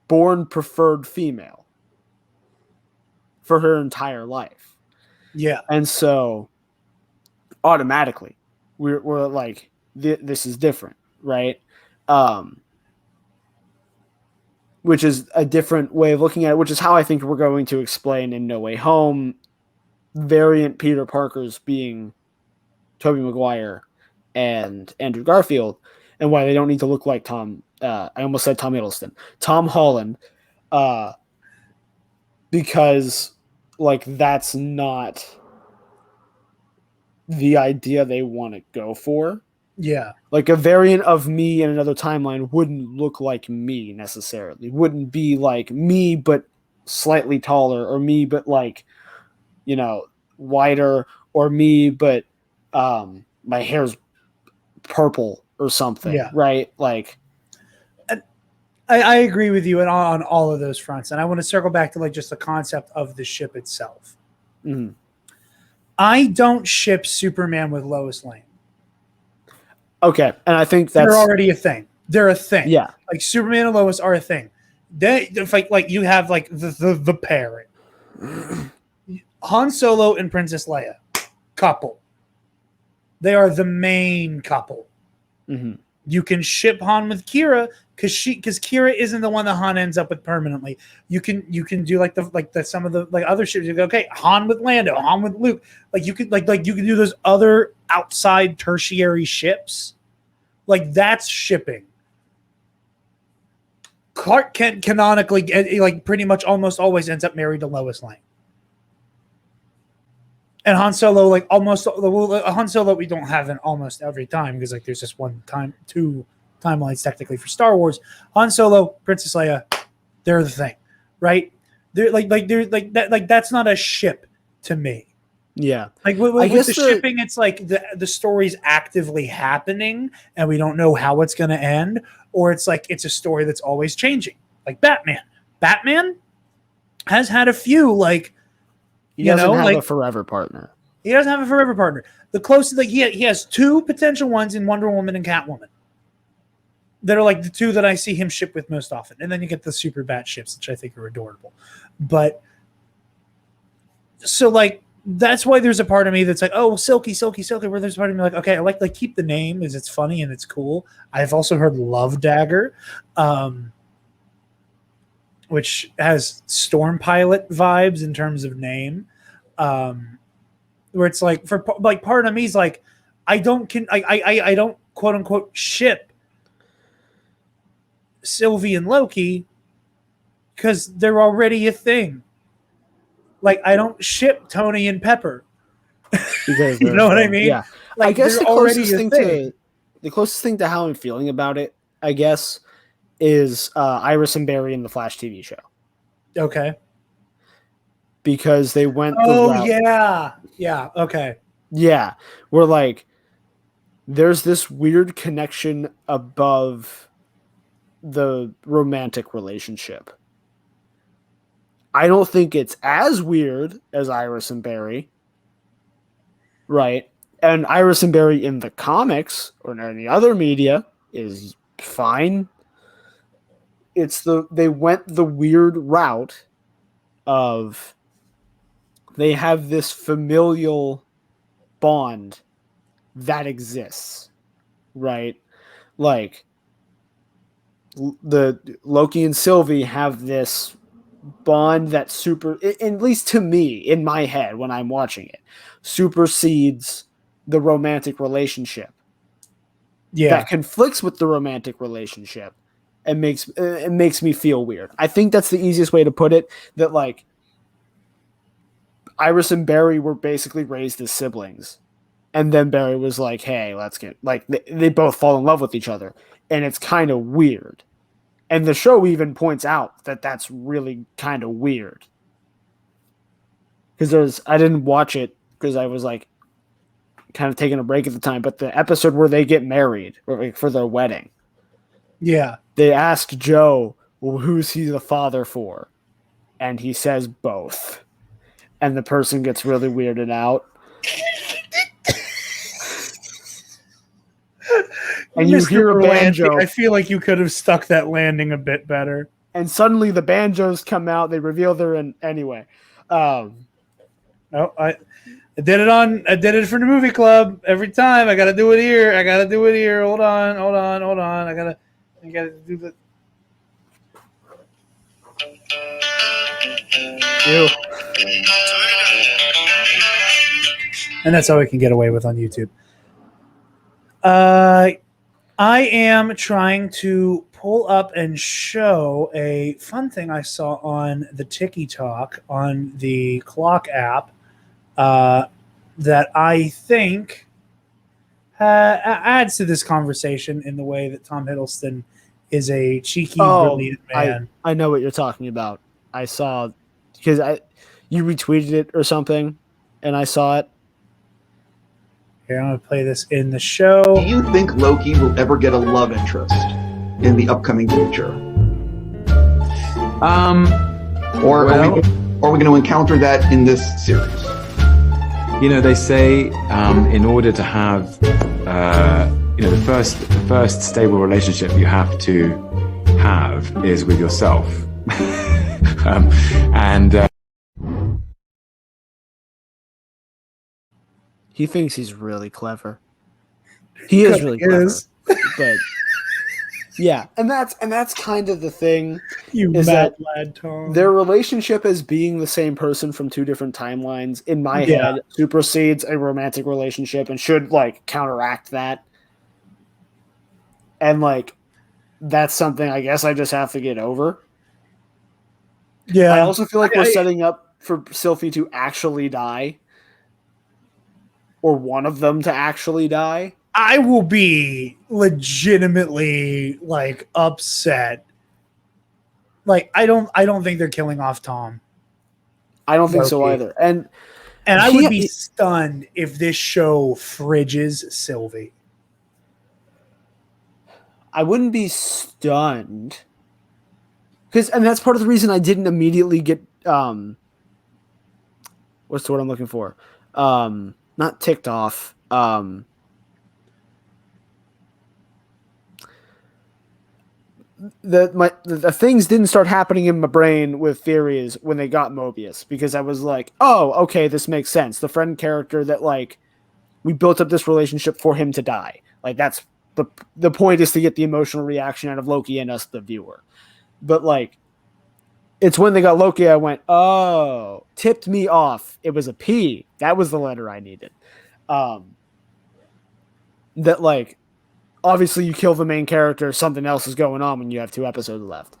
born preferred female for her entire life. Yeah. And so automatically we're like, this is different, right? Which is a different way of looking at it, which is how I think we're going to explain in No Way Home variant Peter Parkers being Tobey Maguire and Andrew Garfield, and why they don't need to look like Tom. I almost said Tom Hiddleston, Tom Holland, because like that's not the idea they want to go for. Yeah. Like a variant of me in another timeline wouldn't look like me necessarily. Wouldn't be like me, but slightly taller, or me, but like, wider, or me, but my hair's purple or something. Yeah. Right. Like, I agree with you on all of those fronts. And I want to circle back to like just the concept of the ship itself. mm-hmm. I don't ship Superman with Lois Lane. Okay. And I think that's they're already a thing. They're a thing. Yeah. Like Superman and Lois are a thing. They like you have like the pairing. Han Solo and Princess Leia, couple. They are the main couple. Mm-hmm. You can ship Han with Kira because Kira isn't the one that Han ends up with permanently. You can do like the some of the like other ships. You go, okay, Han with Lando, Han with Luke. Like you could like you can do those other outside tertiary ships. Like that's shipping. Clark Kent canonically like pretty much almost always ends up married to Lois Lane. And Han Solo, like almost Han Solo, we don't have it almost every time because like there's just two timelines technically for Star Wars. Han Solo, Princess Leia, they're the thing, right? They're like that's not a ship to me. Yeah, like with the shipping, it's like the story's actively happening and we don't know how it's going to end, or it's like it's a story that's always changing. Like Batman. Batman has had a few like. He doesn't have a forever partner. He doesn't have a forever partner. The closest, like he has two potential ones in Wonder Woman and Catwoman that are like the two that I see him ship with most often. And then you get the super bat ships, which I think are adorable. But so like that's why there's a part of me that's like, oh, Silky. Where there's a part of me like, okay, I like keep the name as it's funny and it's cool. I've also heard Love Dagger, which has Storm Pilot vibes in terms of name, where it's like for like part of me is like I don't quote unquote ship Sylvie and Loki because they're already a thing. Like, I don't ship Tony and Pepper. Because You know what I mean? Yeah. Like, I guess they're the already closest a thing thing. the closest thing to how I'm feeling about it, I guess, is Iris and Barry in the Flash TV show. Okay. Because they went the Oh, route. yeah. Yeah. Okay. Yeah. We're like, there's this weird connection above the romantic relationship. I don't think it's as weird as Iris and Barry. Right. And Iris and Barry in the comics or in any other media is fine. They went the weird route of they have this familial bond that exists, right? Like the Loki and Sylvie have this bond that at least to me in my head when I'm watching it, supersedes the romantic relationship. Yeah. That conflicts with the romantic relationship and makes me feel weird. I think that's the easiest way to put it, that like Iris and Barry were basically raised as siblings. And then Barry was like, hey, let's get like they both fall in love with each other. And it's kind of weird. And the show even points out that that's really kind of weird. Because I didn't watch it because I was like kind of taking a break at the time, but the episode where they get married or like for their wedding. Yeah. They ask Joe, well, who's he the father for? And he says both. And the person gets really weirded out. And you hear a banjo. Landing. I feel like you could have stuck that landing a bit better. And suddenly the banjos come out. They reveal they're in anyway. I did it for the movie club every time. I gotta do it here. Hold on. I gotta do the. Ew. And that's all we can get away with on YouTube. I am trying to pull up and show a fun thing I saw on the Tiki Talk on the Clock app that I think adds to this conversation in the way that Tom Hiddleston is a cheeky, brilliant man. I know what you're talking about. I saw because you retweeted it or something, and I saw it. Here, I'm going to play this in the show. Do you think Loki will ever get a love interest in the upcoming future? Or are we going to encounter that in this series? You know, they say in order to have, the first stable relationship you have to have is with yourself. He thinks he's really clever. He is really clever. But yeah, and that's kind of the thing. You is mad that lad, Tom. Their relationship as being the same person from two different timelines, in my head, supersedes a romantic relationship and should like counteract that. And like that's something I guess I just have to get over. Yeah. I also feel like we're setting up for Sylvie to actually die. Or one of them to actually die. I will be legitimately like upset. Like I don't think they're killing off Tom. I don't think so either. And I would be stunned if this show fridges Sylvie. I wouldn't be stunned. And that's part of the reason I didn't immediately get what's the word I'm looking for? Not ticked off. The things didn't start happening in my brain with theories when they got Mobius, because I was like, oh, okay, this makes sense. The friend character that like we built up this relationship for him to die. Like that's the point is to get the emotional reaction out of Loki and us, the viewer. But like, it's when they got Loki, I went, oh, tipped me off. It was a P. That was the letter I needed. That like, obviously you kill the main character, something else is going on when you have 2 episodes left.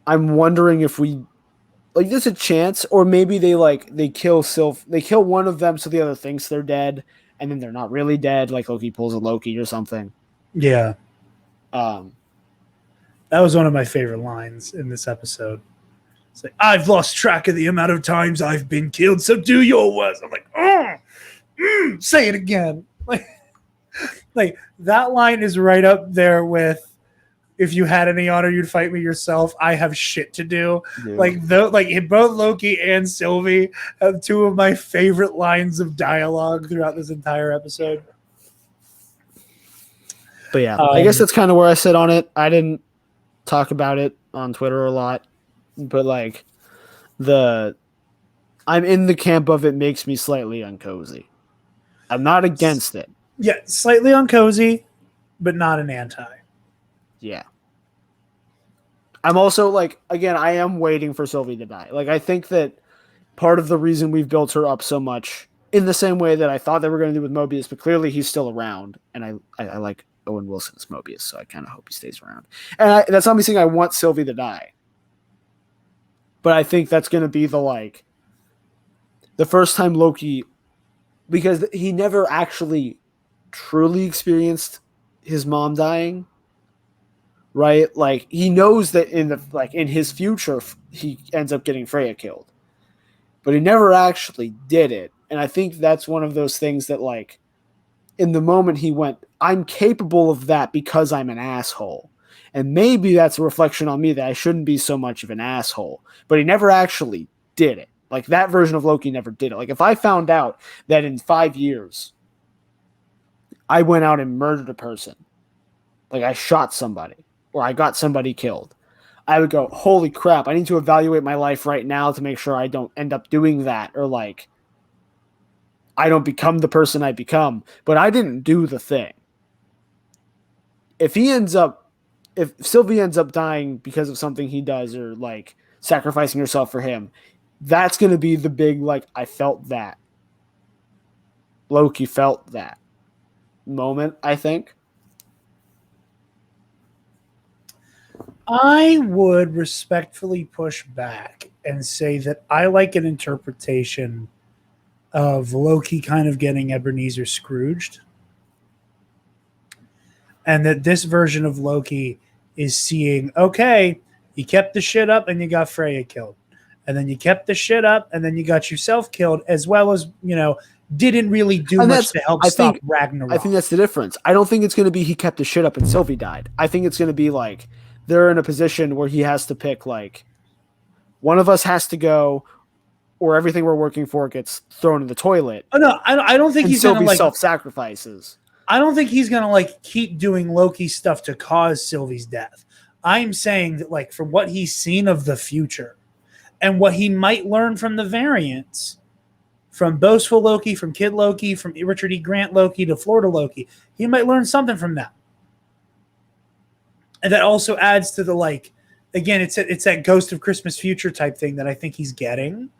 I'm wondering if we like there's a chance, or maybe they kill one of them so the other thinks they're dead, and then they're not really dead. Like Loki pulls a Loki or something. Yeah. Um, That was one of my favorite lines in this episode. It's like, I've lost track of the amount of times I've been killed, so do your worst. I'm like, say it again. Like that line is right up there with, if you had any honor, you'd fight me yourself. I have shit to do. Yeah. Like both Loki and Sylvie have two of my favorite lines of dialogue throughout this entire episode. but yeah, I guess that's kind of where I sit on it. I didn't talk about it on Twitter a lot, but like I'm in the camp of it makes me slightly uncozy. I'm not against it. Yeah, slightly uncozy, but not an anti. Yeah. I'm also like, again, I am waiting for Sylvie to die. Like, I think that part of the reason we've built her up so much, in the same way that I thought they were going to do with Mobius, but clearly he's still around, and I like Owen Wilson as Mobius, so I kind of hope he stays around. And that's not me saying I want Sylvie to die, but I think that's going to be the first time Loki, because he never actually truly experienced his mom dying, right? Like, he knows that in his future he ends up getting Freya killed, but he never actually did it. And I think that's one of those things that, like, in the moment he went, I'm capable of that because I'm an asshole. And maybe that's a reflection on me that I shouldn't be so much of an asshole. But he never actually did it. Like, that version of Loki never did it. Like, if I found out that in 5 years I went out and murdered a person, like I shot somebody or I got somebody killed, I would go, holy crap, I need to evaluate my life right now to make sure I don't end up doing that, or like I don't become the person I become. But I didn't do the thing. If Sylvie ends up dying because of something he does, or like sacrificing herself for him, that's going to be the big, like, I felt that. Loki felt that moment, I think. I would respectfully push back and say that I like an interpretation of Loki kind of getting Ebenezer Scrooged, and that this version of Loki is seeing, okay, you kept the shit up and you got Freya killed, and then you kept the shit up and then you got yourself killed, as well as, didn't really do much to help stop Ragnarok. I think that's the difference. I don't think it's going to be he kept the shit up and Sylvie died. I think it's going to be like they're in a position where he has to pick, like, one of us has to go, or everything we're working for gets thrown in the toilet. Oh no, I don't think he's going to, like, self-sacrifices. I don't think he's going to, like, keep doing Loki stuff to cause Sylvie's death. I'm saying that, like, from what he's seen of the future and what he might learn from the variants, from Boastful Loki, from Kid Loki, from Richard E. Grant Loki to Florida Loki, he might learn something from that. And that also adds to the, like, again, it's that Ghost of Christmas Future type thing that I think he's getting.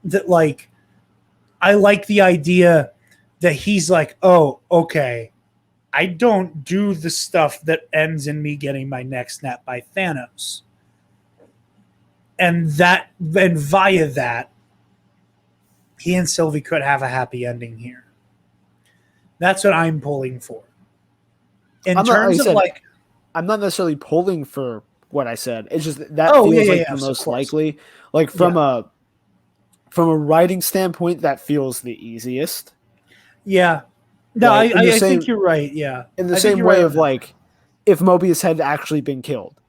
That, like, I like the idea that he's like, oh, okay, I don't do the stuff that ends in me getting my neck snapped by Thanos. And via that, he and Sylvie could have a happy ending here. That's what I'm pulling for. I'm not necessarily pulling for what I said. It's just that feels like the most likely. Like, from a writing standpoint, that feels the easiest. Yeah. No, right? I think you're right. Yeah. In the same way of, like, if Mobius had actually been killed,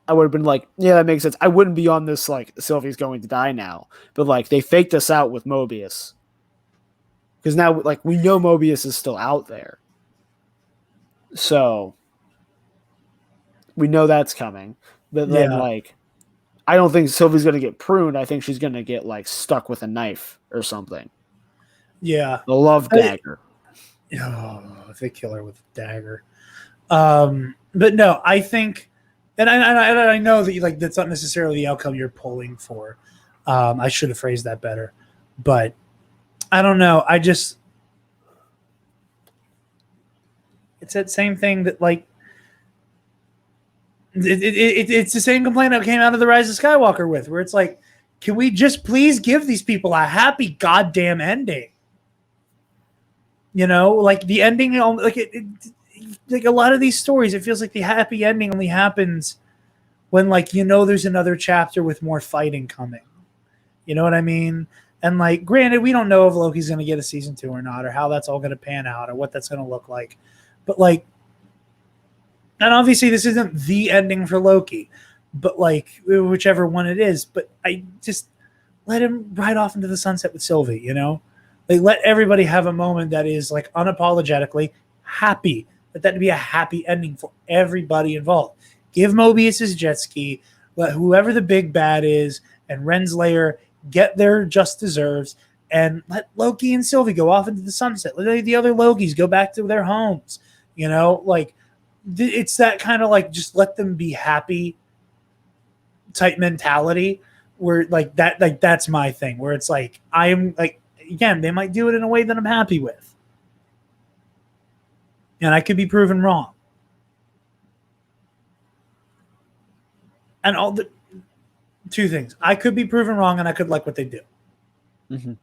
I would have been like, yeah, that makes sense. I wouldn't be on this, like, Sylvie's going to die now. But, like, they faked us out with Mobius. Because now, like, we know Mobius is still out there. So we know that's coming. But then, like, I don't think Sylvie's going to get pruned. I think she's going to get, like, stuck with a knife or something. Yeah. The love dagger. If they kill her with a dagger. But no, I think, and I know that, like, that's not necessarily the outcome you're pulling for. I should have phrased that better. But I don't know. It's that same thing that, like, It's the same complaint I came out of the Rise of Skywalker with, where it's like, can we just please give these people a happy goddamn ending? You know, like the ending, like like a lot of these stories, it feels like the happy ending only happens when, like, you know, there's another chapter with more fighting coming. You know what I mean? And like, granted, we don't know if Loki's going to get a season 2 or not, or how that's all going to pan out, or what that's going to look like. But like, and obviously this isn't the ending for Loki, but like whichever one it is. But I just let him ride off into the sunset with Sylvie. You know, like let everybody have a moment that is like unapologetically happy. Let that be a happy ending for everybody involved. Give Mobius his jet ski. Let whoever the big bad is and Renslayer get their just deserves, and let Loki and Sylvie go off into the sunset. Let the other Lokis go back to their homes. You know, like it's that kind of like just let them be happy type mentality where like that's my thing, where it's like I am like, again, they might do it in a way that I'm happy with, and I could be proven wrong. And all the two things, I could be proven wrong and I could like what they do. Mm-hmm.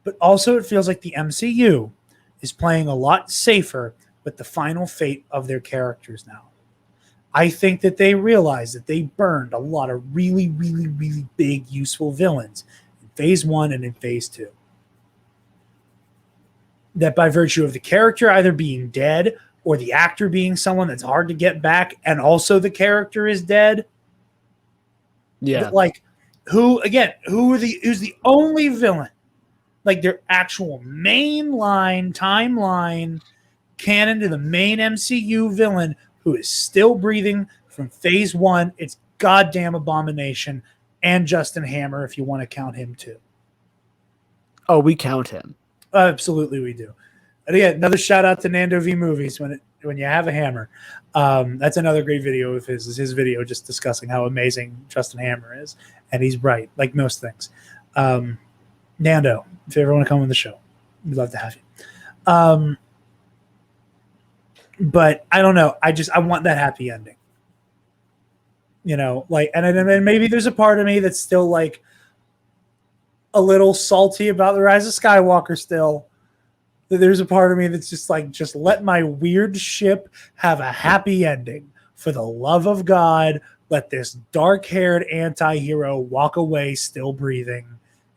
But also it feels like the MCU is playing a lot safer with the final fate of their characters now. I think that they realize that they burned a lot of really, really, really big, useful villains in phase 1 and in phase 2. That by virtue of the character either being dead or the actor being someone that's hard to get back, and also the character is dead. Yeah. But like, who's the only villain, like their actual mainline timeline canon to the main MCU villain who is still breathing from phase 1? It's goddamn Abomination and Justin Hammer, if you want to count him too. Oh, we count him. Absolutely, we do. And again, another shout out to Nando V Movies when you have a hammer. That's another great video of his. Is his video just discussing how amazing Justin Hammer is, and he's right, like most things. Nando, if you ever want to come on the show, we'd love to have you. But I don't know. I want that happy ending. You know, like, and maybe there's a part of me that's still like a little salty about the Rise of Skywalker still. There's a part of me that's just like, just let my weird ship have a happy ending. For the love of God, let this dark-haired anti-hero walk away still breathing.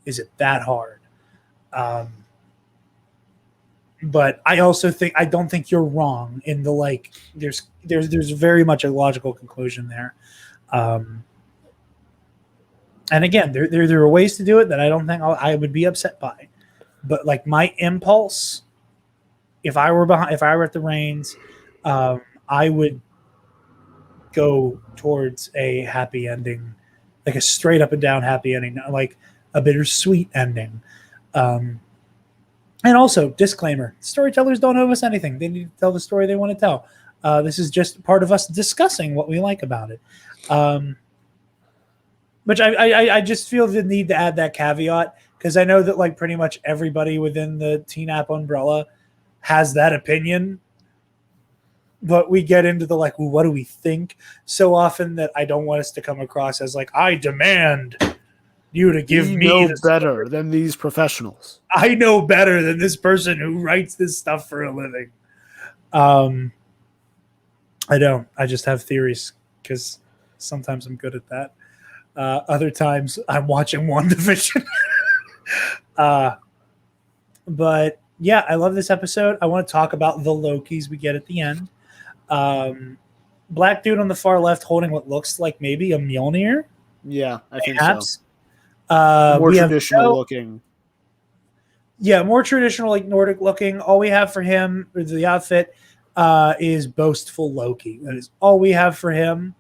Is it that hard? But I also I don't think you're wrong in the like. There's very much a logical conclusion there. And again, there are ways to do it that I don't think I would be upset by. But like my impulse, if I were at the reins, I would go towards a happy ending, like a straight up and down happy ending, not like a bittersweet ending. And also, disclaimer: storytellers don't owe us anything. They need to tell the story they want to tell. This is just part of us discussing what we like about it. Which I just feel the need to add that caveat, because I know that like pretty much everybody within the Teen App umbrella has that opinion. But we get into the like, well, what do we think so often that I don't want us to come across as like, I demand you to give me know better than these professionals. I know better than this person who writes this stuff for a living. I don't. I just have theories because sometimes I'm good at that. Other times I'm watching WandaVision. But yeah, I love this episode. I want to talk about the Lokis we get at the end. Black dude on the far left holding what looks like maybe a Mjolnir. Yeah, I think perhaps. So. More traditional looking. Yeah, more traditional, like Nordic looking. All we have for him, or the outfit, is boastful Loki. That is all we have for him.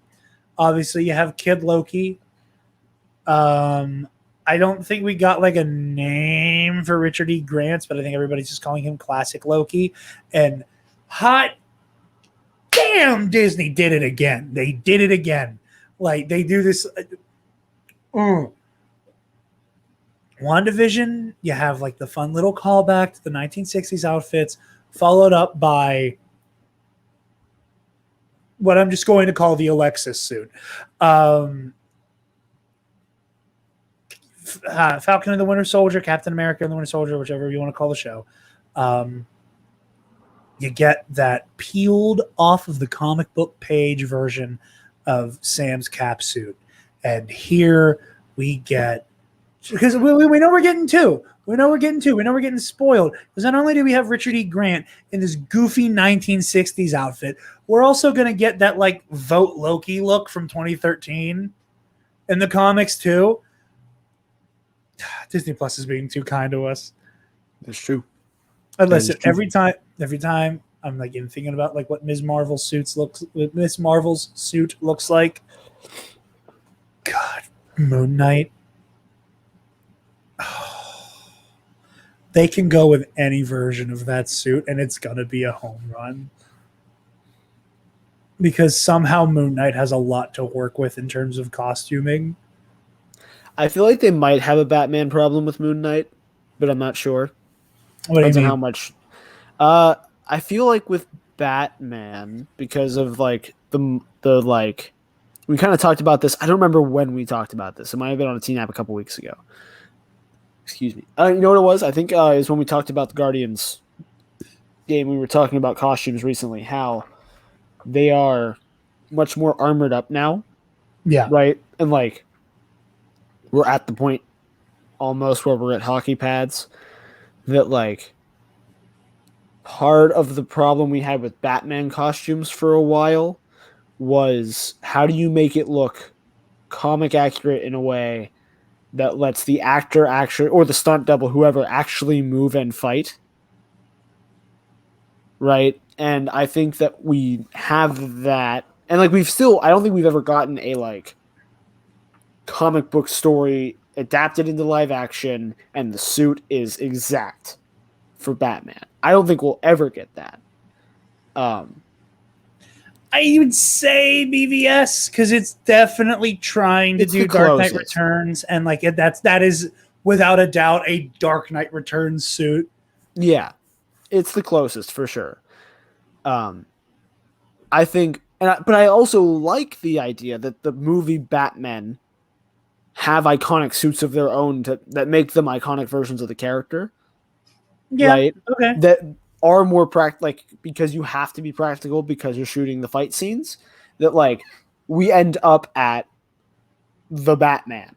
Obviously, you have Kid Loki. I don't think we got like a name for Richard E. Grant, but I think everybody's just calling him Classic Loki. And hot damn, Disney did it again. They did it again. Like they do this. WandaVision, you have like the fun little callback to the 1960s outfits, followed up by what I'm just going to call the Alexis suit. Falcon and the Winter Soldier, Captain America and the Winter Soldier, whichever you want to call the show. You get that peeled off of the comic book page version of Sam's cap suit. And here we get, because we know we're getting two. We know we're getting spoiled. Because not only do we have Richard E. Grant in this goofy 1960s outfit, we're also going to get that like Vote Loki look from 2013 in the comics too. Disney Plus is being too kind to us. That's true. And listen, every time I'm like even thinking about like what Ms. Marvel's suit looks like. God, Moon Knight. They can go with any version of that suit, and it's gonna be a home run. Because somehow Moon Knight has a lot to work with in terms of costuming. I feel like they might have a Batman problem with Moon Knight, but I'm not sure. What do you Depends on mean? how much. I feel like with Batman, because of like the like, we kind of talked about this. I don't remember when we talked about this. It might have been on a Teen App a couple weeks ago. Excuse me. You know what it was? I think is when we talked about the Guardians game. We were talking about costumes recently. How they are much more armored up now. Yeah. Right. And like, we're at the point almost where we're at hockey pads. That like, part of the problem we had with Batman costumes for a while was how do you make it look comic accurate in a way that lets the actor actually, or the stunt double, whoever, actually move and fight. Right? And I think that we have that. And like I don't think we've ever gotten a like comic book story adapted into live action and the suit is exact for Batman. I don't think we'll ever get that. I would say BVS because it's definitely trying to do Dark Knight Returns, and like that is without a doubt a Dark Knight Returns suit. Yeah, it's the closest for sure. I think, but I also like the idea that the movie Batman have iconic suits of their own that make them iconic versions of the character. Yeah. Right. Okay. That are more like because you have to be practical because you're shooting the fight scenes. That like we end up at the Batman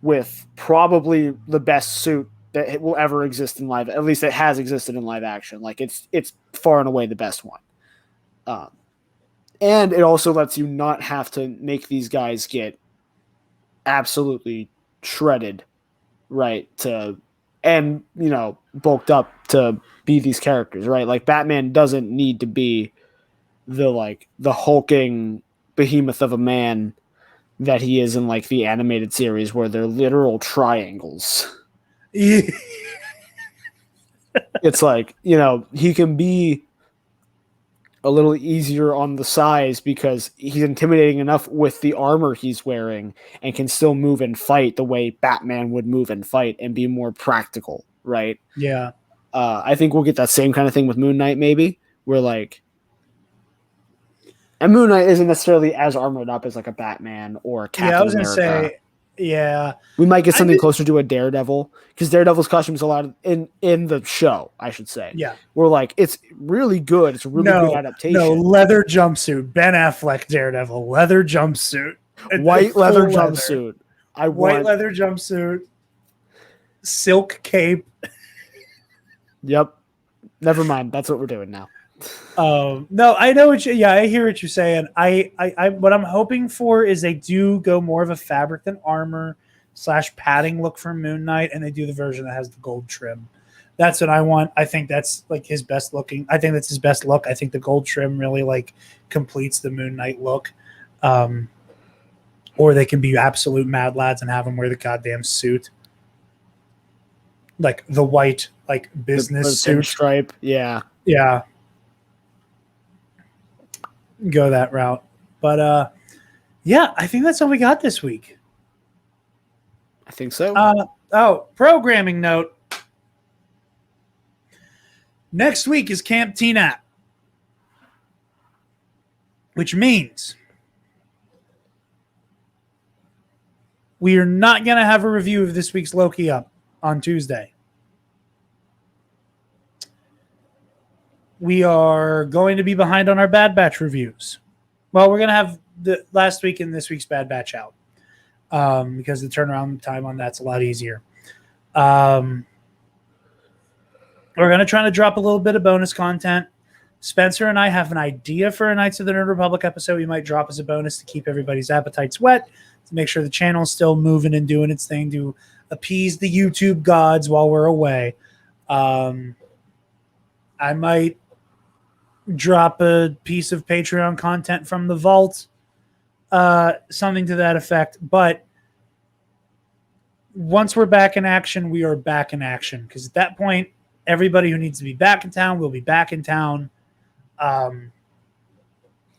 with probably the best suit that will ever exist in live. At least it has existed in live action. Like it's far and away the best one. And it also lets you not have to make these guys get absolutely shredded, right? And bulked up to be these characters, right? Like Batman doesn't need to be the hulking behemoth of a man that he is in like the animated series where they're literal triangles. It's like, he can be a little easier on the size because he's intimidating enough with the armor he's wearing and can still move and fight the way Batman would move and fight and be more practical, right? Yeah. I think we'll get that same kind of thing with Moon Knight, maybe, where like, and Moon Knight isn't necessarily as armored up as like a Batman or a Captain America. I was going to say, yeah. We might get something closer to a Daredevil, because Daredevil's costume is a lot in the show, I should say. Yeah. We're like, it's really good. It's a really good adaptation. No, leather jumpsuit. Ben Affleck Daredevil. Leather jumpsuit. White leather jumpsuit. White leather jumpsuit. Silk cape. Yep. Never mind. That's what we're doing now. No, I know I hear what you're saying. I what I'm hoping for is they do go more of a fabric than armor / padding look for Moon Knight, and they do the version that has the gold trim. That's what I want. I think that's like his best looking. I think that's his best look. I think the gold trim really like completes the Moon Knight look. Or they can be absolute mad lads and have him wear the goddamn suit. Like the white, like business suit. Stripe. Yeah. Yeah. Go that route. But yeah, I think that's all we got this week. I think so. Programming note. Next week is Camp Teen App. which means we are not going to have a review of this week's Loki up on Tuesday. We are going to be behind on our Bad Batch reviews. Well, we're going to have the last week and this week's Bad Batch out because the turnaround time on that's a lot easier. We're going to try to drop a little bit of bonus content. Spencer and I have an idea for a Knights of the Nerd Republic episode we might drop as a bonus to keep everybody's appetites wet, to make sure the channel's still moving and doing its thing, to appease the YouTube gods while we're away. I might drop a piece of Patreon content from the vault, something to that effect. But once we're back in action, we are back in action. Because at that point, everybody who needs to be back in town will be back in town.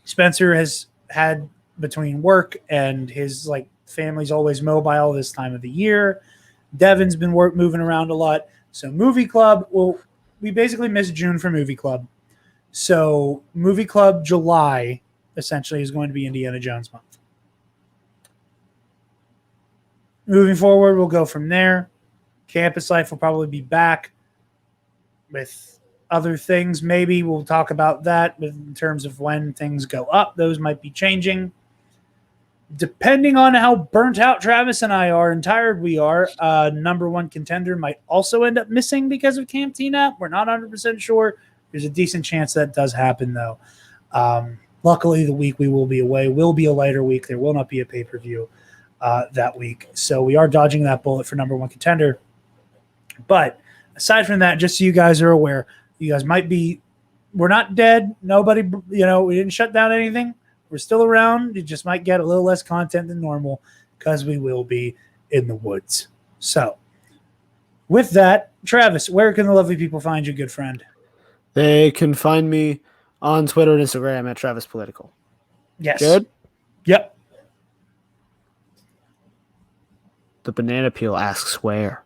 Spencer has had, between work and his family's always mobile this time of the year. Devin's been moving around a lot. So movie club, we basically missed June for movie club. So movie club July essentially is going to be Indiana Jones month. Moving forward, we'll go from there. Campus life will probably be back with other things. Maybe we'll talk about that in terms of when things go up. Those might be changing. Depending on how burnt out Travis and I are and tired we are, number one contender might also end up missing because of Camptina. We're not 100% sure. There's a decent chance that does happen, though. Luckily, the week we will be away will be a lighter week. There will not be a pay-per-view that week. So we are dodging that bullet for number one contender. But aside from that, just so you guys are aware, you guys might be – we're not dead. Nobody – we didn't shut down anything. We're still around. You just might get a little less content than normal because we will be in the woods. So with that, Travis, where can the lovely people find you, good friend? They can find me on Twitter and Instagram at Travis Political. Yes. Good? Yep. The banana peel asks where.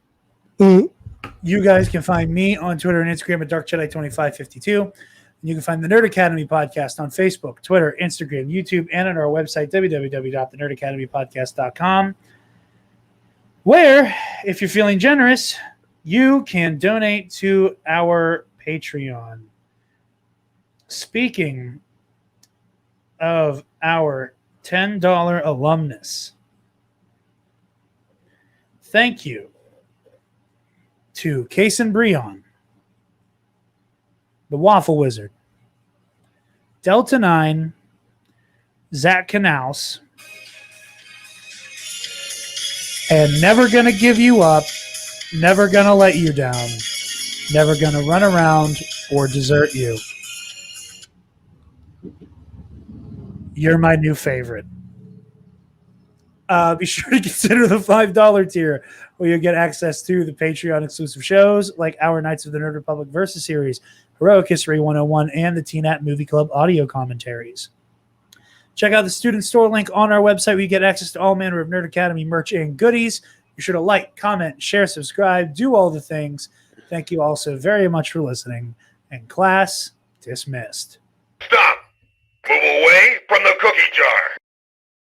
You guys can find me on Twitter and Instagram at DarkJedi2552. And you can find the Nerd Academy podcast on Facebook, Twitter, Instagram, YouTube, and on our website, www.thenerdacademypodcast.com, where, if you're feeling generous, you can donate to our Patreon. Speaking of our $10 alumnus, thank you to Case and Breon, the Waffle Wizard, Delta 9, Zach Canals, and Never Gonna Give You Up, Never Gonna Let You Down, Never Gonna Run Around or Desert You. You're my new favorite. Be sure to consider the $5 tier, where you'll get access to the Patreon exclusive shows like our Knights of the Nerd Republic Versus series, Heroic History 101, and the TNAT Movie Club audio commentaries. Check out the student store link on our website where you get access to all manner of Nerd Academy merch and goodies. Be sure to like, comment, share, subscribe, do all the things. Thank you all so very much for listening. And class dismissed. Stop! Move away from the cookie jar!